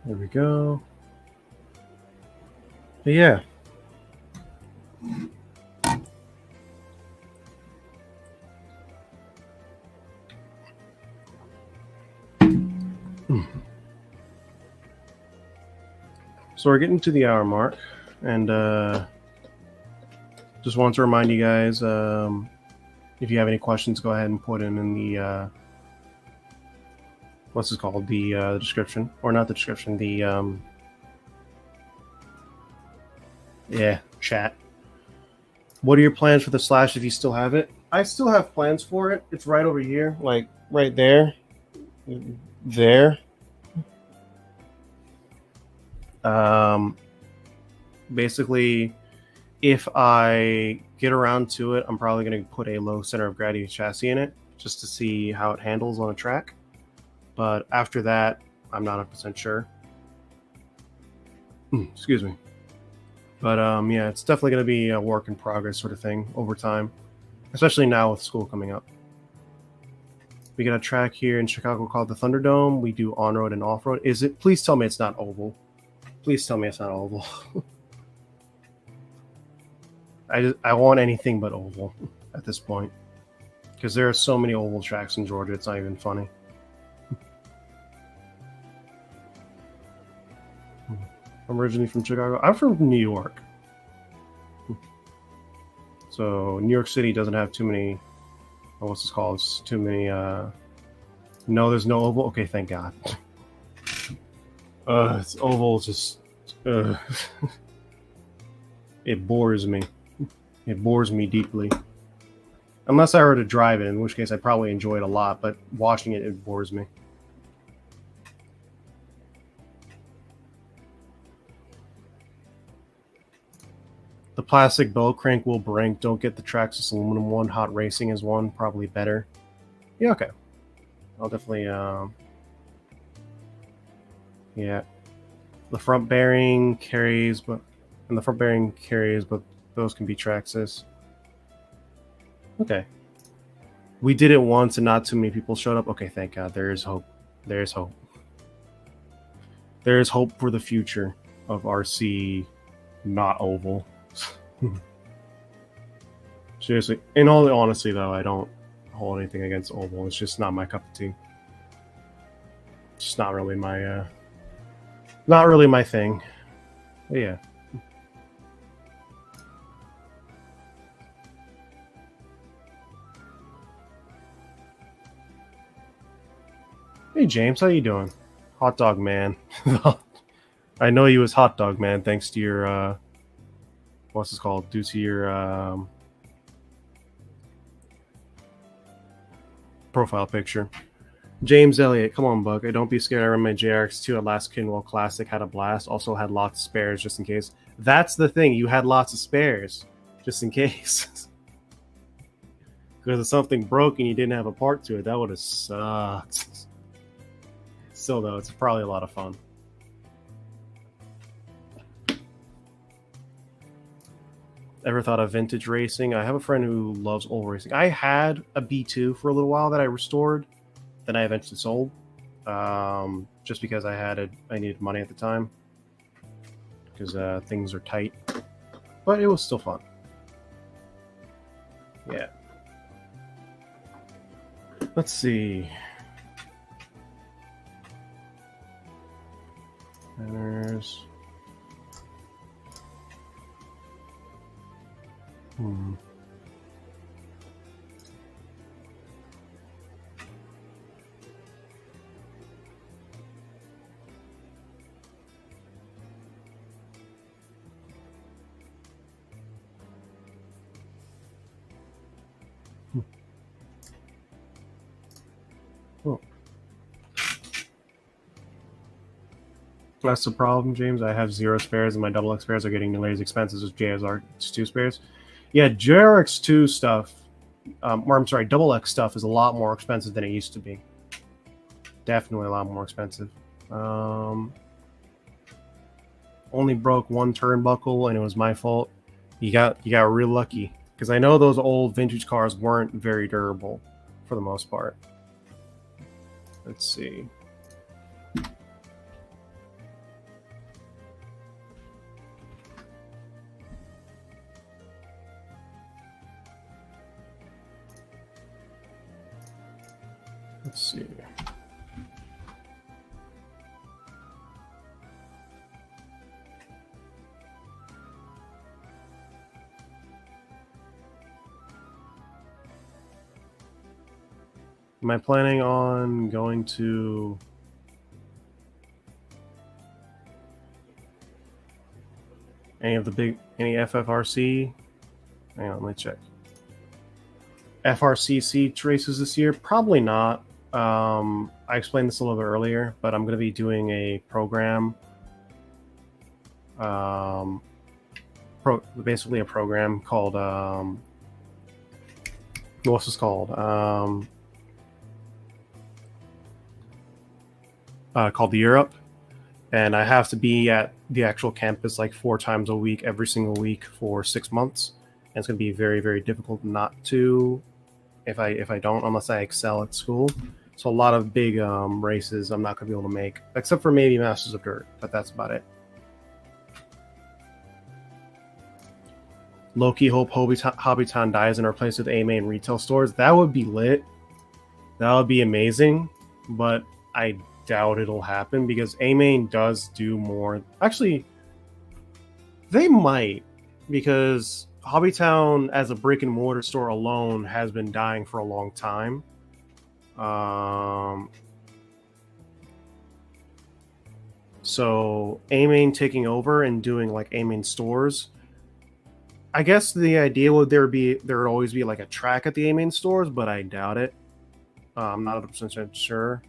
There we go. But yeah. So we're getting to the hour mark, and just want to remind you guys, if you have any questions, go ahead and put them in the what's it called, the description, or not the description, the chat. What are your plans for the Slash if you still have it? I still have plans for it. It's right over here, like right there. Basically, if I get around to it, I'm probably going to put a low center of gravity chassis in it just to see how it handles on a track. But after that, I'm not 100% sure. Excuse me. But yeah, it's definitely going to be a work in progress sort of thing over time, especially now with school coming up. We got a track here in Chicago called the Thunderdome. We do on-road and off-road. Is it? Please tell me it's not oval. Please tell me it's not oval. I want anything but oval at this point, because there are so many oval tracks in Georgia. It's not even funny. I'm originally from Chicago. I'm from New York. So New York City doesn't have too many, what's this called? It's too many, no, there's no oval. Okay, thank God. It's oval, just, it bores me. It bores me deeply. Unless I were to drive it, in which case I probably enjoy it a lot, but watching it, it bores me. The plastic bow crank will break. Don't get the Traxxas aluminum one. Hot Racing is one. Probably better. Yeah, okay. I'll definitely, yeah. The front bearing carries, but those can be Traxxas. Okay. We did it once and not too many people showed up. Okay, thank God. There is hope. There is hope. There is hope for the future of RC not oval. Seriously, in all honesty, though, I don't hold anything against oval. It's just not my cup of tea. It's just not really my thing. But yeah. Hey James, how you doing? Hot dog man. I know you as hot dog man thanks to your what's this called? Due to your profile picture. James Elliott, come on, Buck. Don't be scared. I ran my JRX2 at last QnA Classic, had a blast. Also had lots of spares just in case. That's the thing. You had lots of spares just in case. Because if something broke and you didn't have a part to it, that would have sucked. Still, though, it's probably a lot of fun. Ever thought of vintage racing? I have a friend who loves old racing. I had a B2 for a little while that I restored. Then I eventually sold, just because I needed money at the time, because things are tight. But it was still fun. Yeah. Let's see. There's. Oh. That's the problem, James. I have 0 spares, and my double X spares are getting nearly as expensive as JRX2 spares. Yeah, JRX2 stuff, or I'm sorry, double X stuff is a lot more expensive than it used to be. Definitely a lot more expensive. Only broke one turnbuckle, and it was my fault. You got real lucky, because I know those old vintage cars weren't very durable for the most part. Let's see. Let's see. Am I planning on going to any FFRC? Hang on, let me check. FRCC races this year? Probably not. I explained this a little bit earlier, but I'm going to be doing a program. Basically a program called what's this called? Called the Europe, and I have to be at the actual campus like 4 times a week, every single week for 6 months, and it's going to be very, very difficult not to, if I don't, unless I excel at school. So a lot of big races I'm not going to be able to make, except for maybe Masters of Dirt, but that's about it. Low-key hope Hobbyton dies and replaced with A-Main retail stores. That would be lit. That would be amazing, but I doubt it'll happen because A-Main does do more. Actually, they might, because Hobbytown as a brick and mortar store alone has been dying for a long time. So A-Main taking over and doing like A-Main stores, I guess the idea would there would always be like a track at the A-Main stores, but I doubt it. I'm not 100% sure.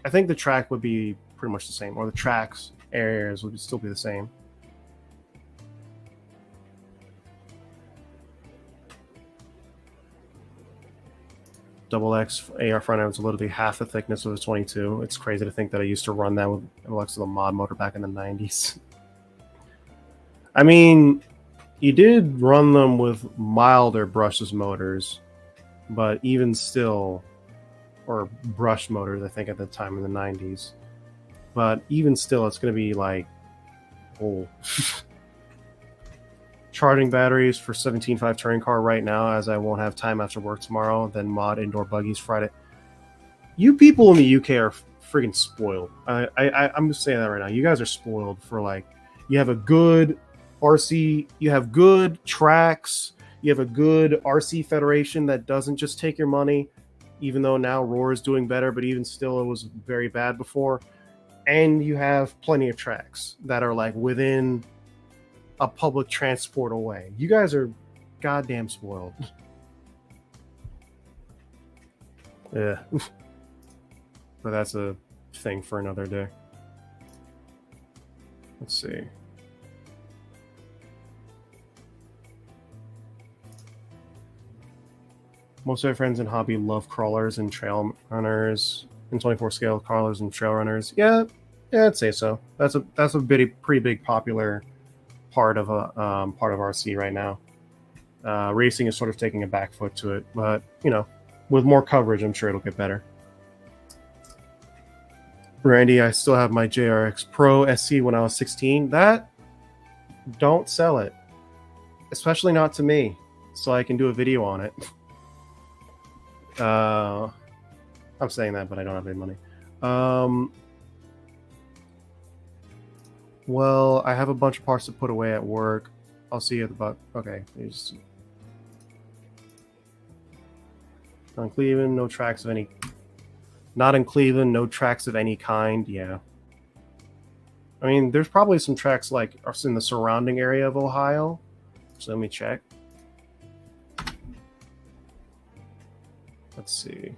I think the track would be pretty much the same, or the tracks areas would still be the same. Double X AR front end was literally half the thickness of the 22. It's crazy to think that I used to run that with a mod motor back in the 90s. I mean, you did run them with milder brushless motors, but even still, or brushed motors, I think, at the time in the 90s. But even still, it's going to be like, oh. charging batteries for 17.5 touring car right now, as I won't have time after work tomorrow. Then mod indoor buggies Friday. You people in the UK are freaking spoiled. I'm just saying that right now. You guys are spoiled for, like, you have a good RC, you have good tracks, you have a good RC federation that doesn't just take your money, even though now Roar is doing better, but even still it was very bad before. And you have plenty of tracks that are like within a public transport away. You guys are goddamn spoiled. Yeah. But that's a thing for another day. Let's see. Most of my friends in hobby love crawlers and trail runners. In 24 scale, crawlers and trail runners. Yeah, I'd say so. That's a pretty big popular part of RC right now. Racing is sort of taking a back foot to it, but you know, with more coverage, I'm sure it'll get better. Randy, I still have my JRX Pro SC when I was 16. That, don't sell it, especially not to me, so I can do a video on it. I'm saying that, but I don't have any money. Well, I have a bunch of parts to put away at work. I'll see you at the buck. Okay. Not in Cleveland, no tracks of any. Not in Cleveland, no tracks of any kind. Yeah. I mean, there's probably some tracks like in the surrounding area of Ohio. So let me check. Let's see.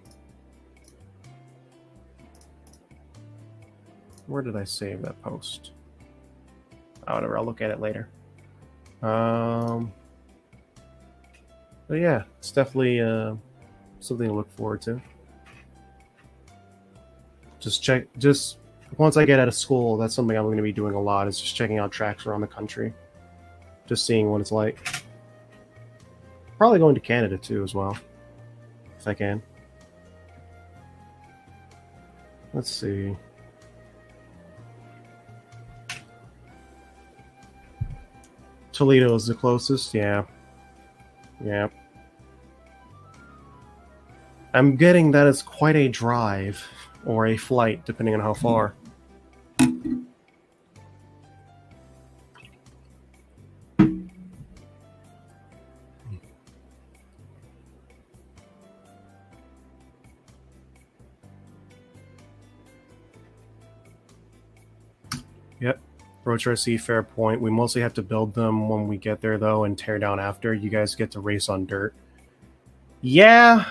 Where did I save that post? Oh, whatever, I'll look at it later. But yeah, it's definitely something to look forward to. Just once I get out of school, that's something I'm going to be doing a lot, is just checking out tracks around the country. Just seeing what it's like. Probably going to Canada too as well, if I can. Let's see. Toledo is the closest, yeah. Yeah. I'm getting that it's quite a drive, or a flight, depending on how far. Yep. Roach RC, fair point. We mostly have to build them when we get there, though, and tear down after. You guys get to race on dirt. Yeah.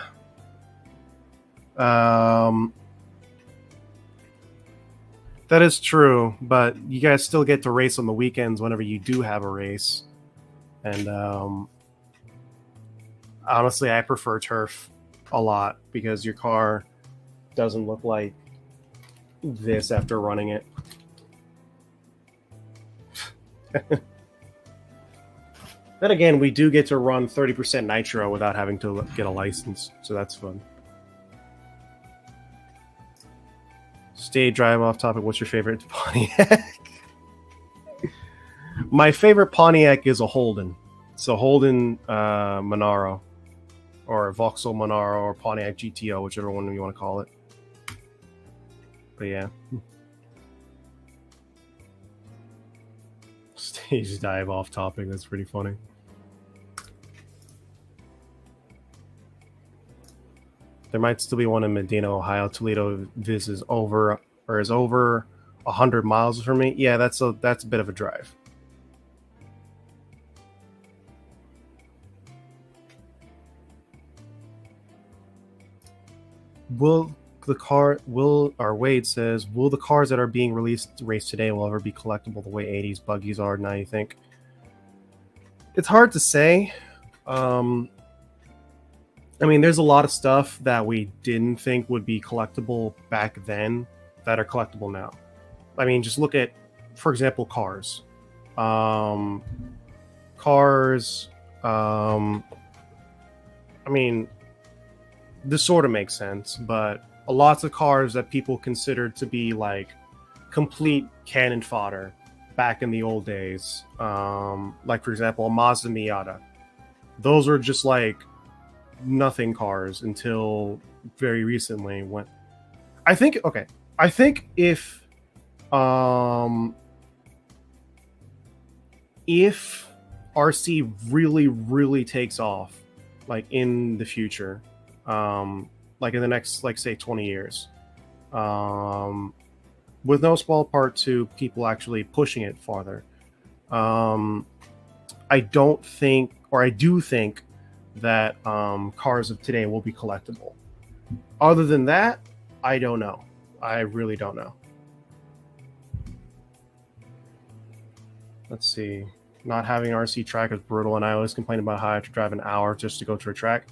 That is true, but you guys still get to race on the weekends whenever you do have a race. And honestly, I prefer turf a lot because your car doesn't look like this after running it. Then again, we do get to run 30% nitro without having to get a license, so that's fun. Stay drive off topic. What's your favorite Pontiac? My favorite Pontiac is a Holden. It's a Holden Monaro, or Vauxhall Monaro, or Pontiac GTO, whichever one you want to call it. But yeah. Stage dive off topic. That's pretty funny. There might still be one in Medina, Ohio. Toledo Viz is over 100 miles from me. Yeah, that's a bit of a drive. Wade says, will the cars that are being released to race today will ever be collectible the way 80s buggies are now, you think? It's hard to say. I mean, there's a lot of stuff that we didn't think would be collectible back then that are collectible now. I mean, just look at, for example, cars. I mean, this sort of makes sense, but lots of cars that people considered to be like complete cannon fodder back in the old days. Like for example, a Mazda Miata. Those were just like nothing cars until very recently. When I think if RC really takes off, like in the future, like in the next, like say 20 years, with no small part to people actually pushing it farther, I don't think, or I do think that cars of today will be collectible. Other than that, I don't know. I really don't know. Let's see. Not having an RC track is brutal, and I always complain about how I have to drive an hour just to go to a track.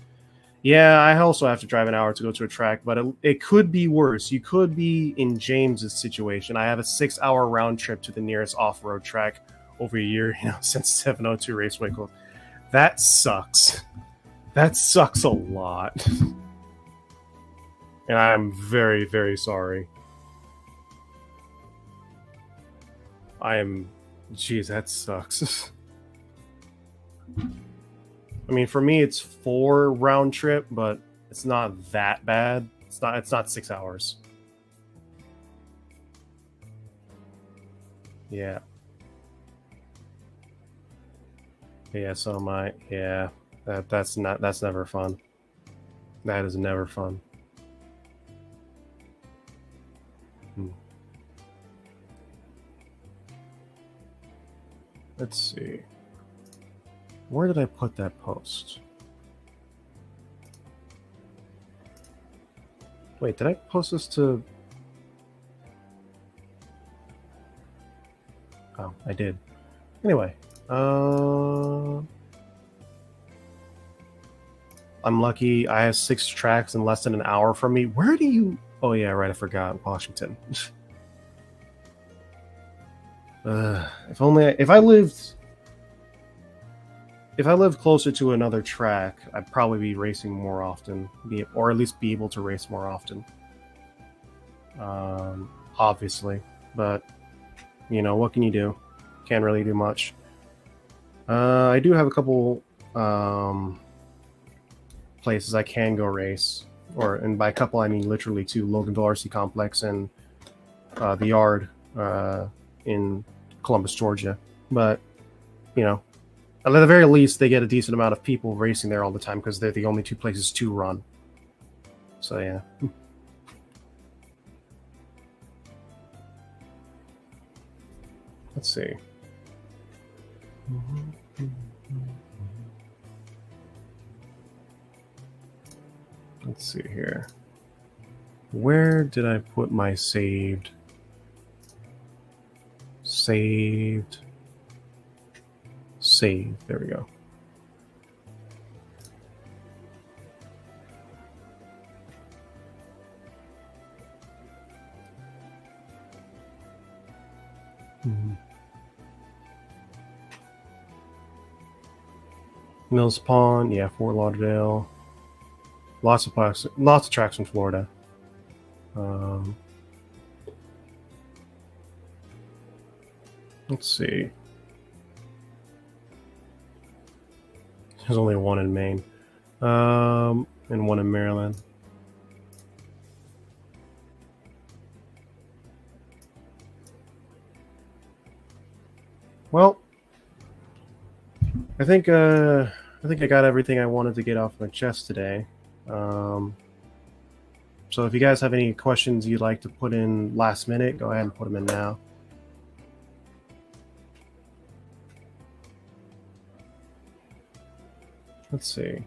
Yeah, I also have to drive an hour to go to a track, but it could be worse. You could be in James's situation. I have a 6-hour round trip to the nearest off-road track over a year, since 702 Raceway. That sucks. That sucks a lot. And I'm very, very sorry. Jeez, that sucks. I mean, for me, it's 4 round trip, but it's not that bad. It's not 6 hours. Yeah. Yeah, so am I. Yeah. That's never fun. That is never fun. Let's see. Where did I put that post? Wait, did I post this to... Oh, I did. Anyway, I'm lucky. I have 6 tracks in less than an hour from me. Where do you... Oh yeah, right, I forgot. Washington. If I lived closer to another track, I'd probably be racing more often, or at least be able to race more often. Obviously, but what can you do? Can't really do much. I do have a couple places I can go race, and by a couple I mean literally 2: Loganville RC Complex and the Yard in Columbus, Georgia. But at the very least, they get a decent amount of people racing there all the time because they're the only 2 places to run. So yeah. Let's see. Let's see here. Where did I put my saved? Saved. There we go. Mills Pond, yeah, Fort Lauderdale. Lots of tracks in Florida. Let's see. There's only 1 in Maine, and 1 in Maryland. Well, I think I got everything I wanted to get off my chest today. So if you guys have any questions you'd like to put in last minute, go ahead and put them in now. Let's see.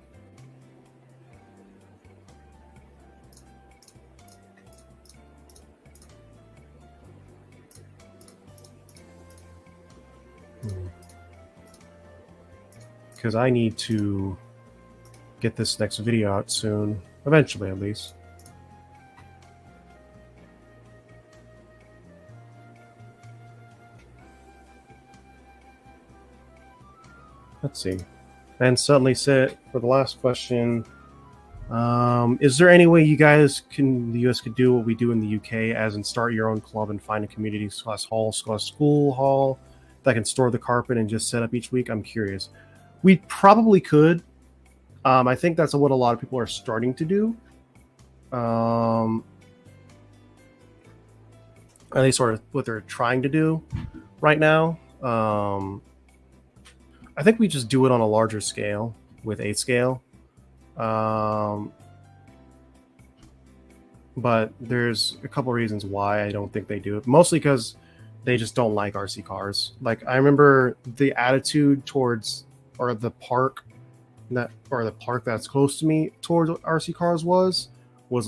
Because I need to get this next video out soon, eventually at least. Let's see. And suddenly sit for the last question. Is there any way you guys the US could do what we do in the UK, as in start your own club and find a community / hall / school hall that can store the carpet and just set up each week. I'm curious. We probably could. I think that's what a lot of people are starting to do. At least sort of what they're trying to do right now. I think we just do it on a larger scale with 8 scale. But there's a couple reasons why I don't think they do it. Mostly because they just don't like RC cars. Like, I remember the attitude towards, or the park that's close to me towards RC cars was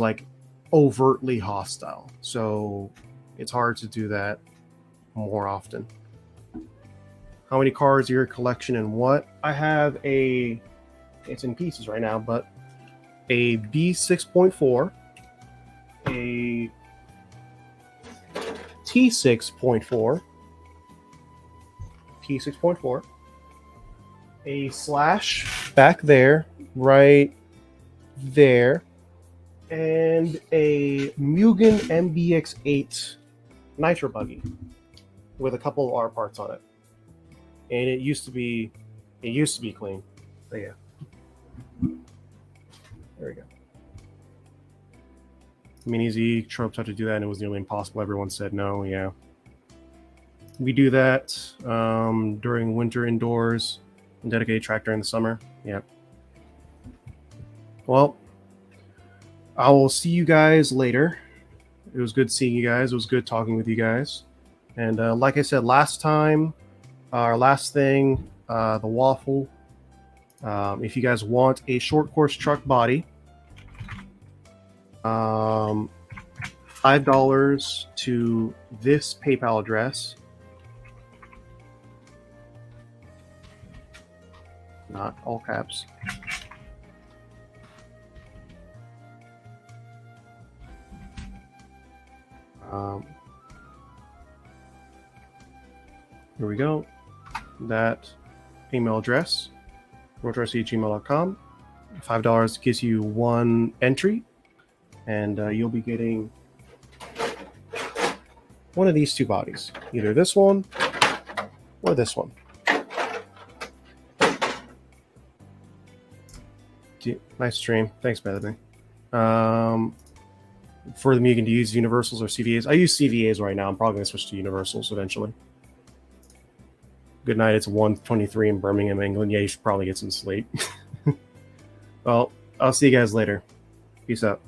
like overtly hostile. So it's hard to do that more often. How many cars are your collection and what? I have it's in pieces right now, but a B6.4, a T6.4, a Slash back there, right there, and a Mugen MBX8 nitro buggy with a couple of R parts on it. And it used to be clean. So yeah. There we go. I mean, easy tropes had to do that, and it was nearly impossible. Everyone said no. Yeah, we do that during winter indoors and dedicated track during the summer. Yeah. Well, I will see you guys later. It was good seeing you guys. It was good talking with you guys. And like I said last time, our last thing, the Waffle. If you guys want a short course truck body, $5 to this PayPal address. Not all caps. Here we go. That email address, roachrc@gmail.com. $5 gives you one entry, and you'll be getting one of these two bodies, either this one or this one. Nice stream. Thanks, Bethany. For the Mugen, do you use universals or CVAs? I use CVAs right now. I'm probably going to switch to universals eventually. Good night. It's 1:23 in Birmingham, England. Yeah, you should probably get some sleep. Well, I'll see you guys later. Peace out.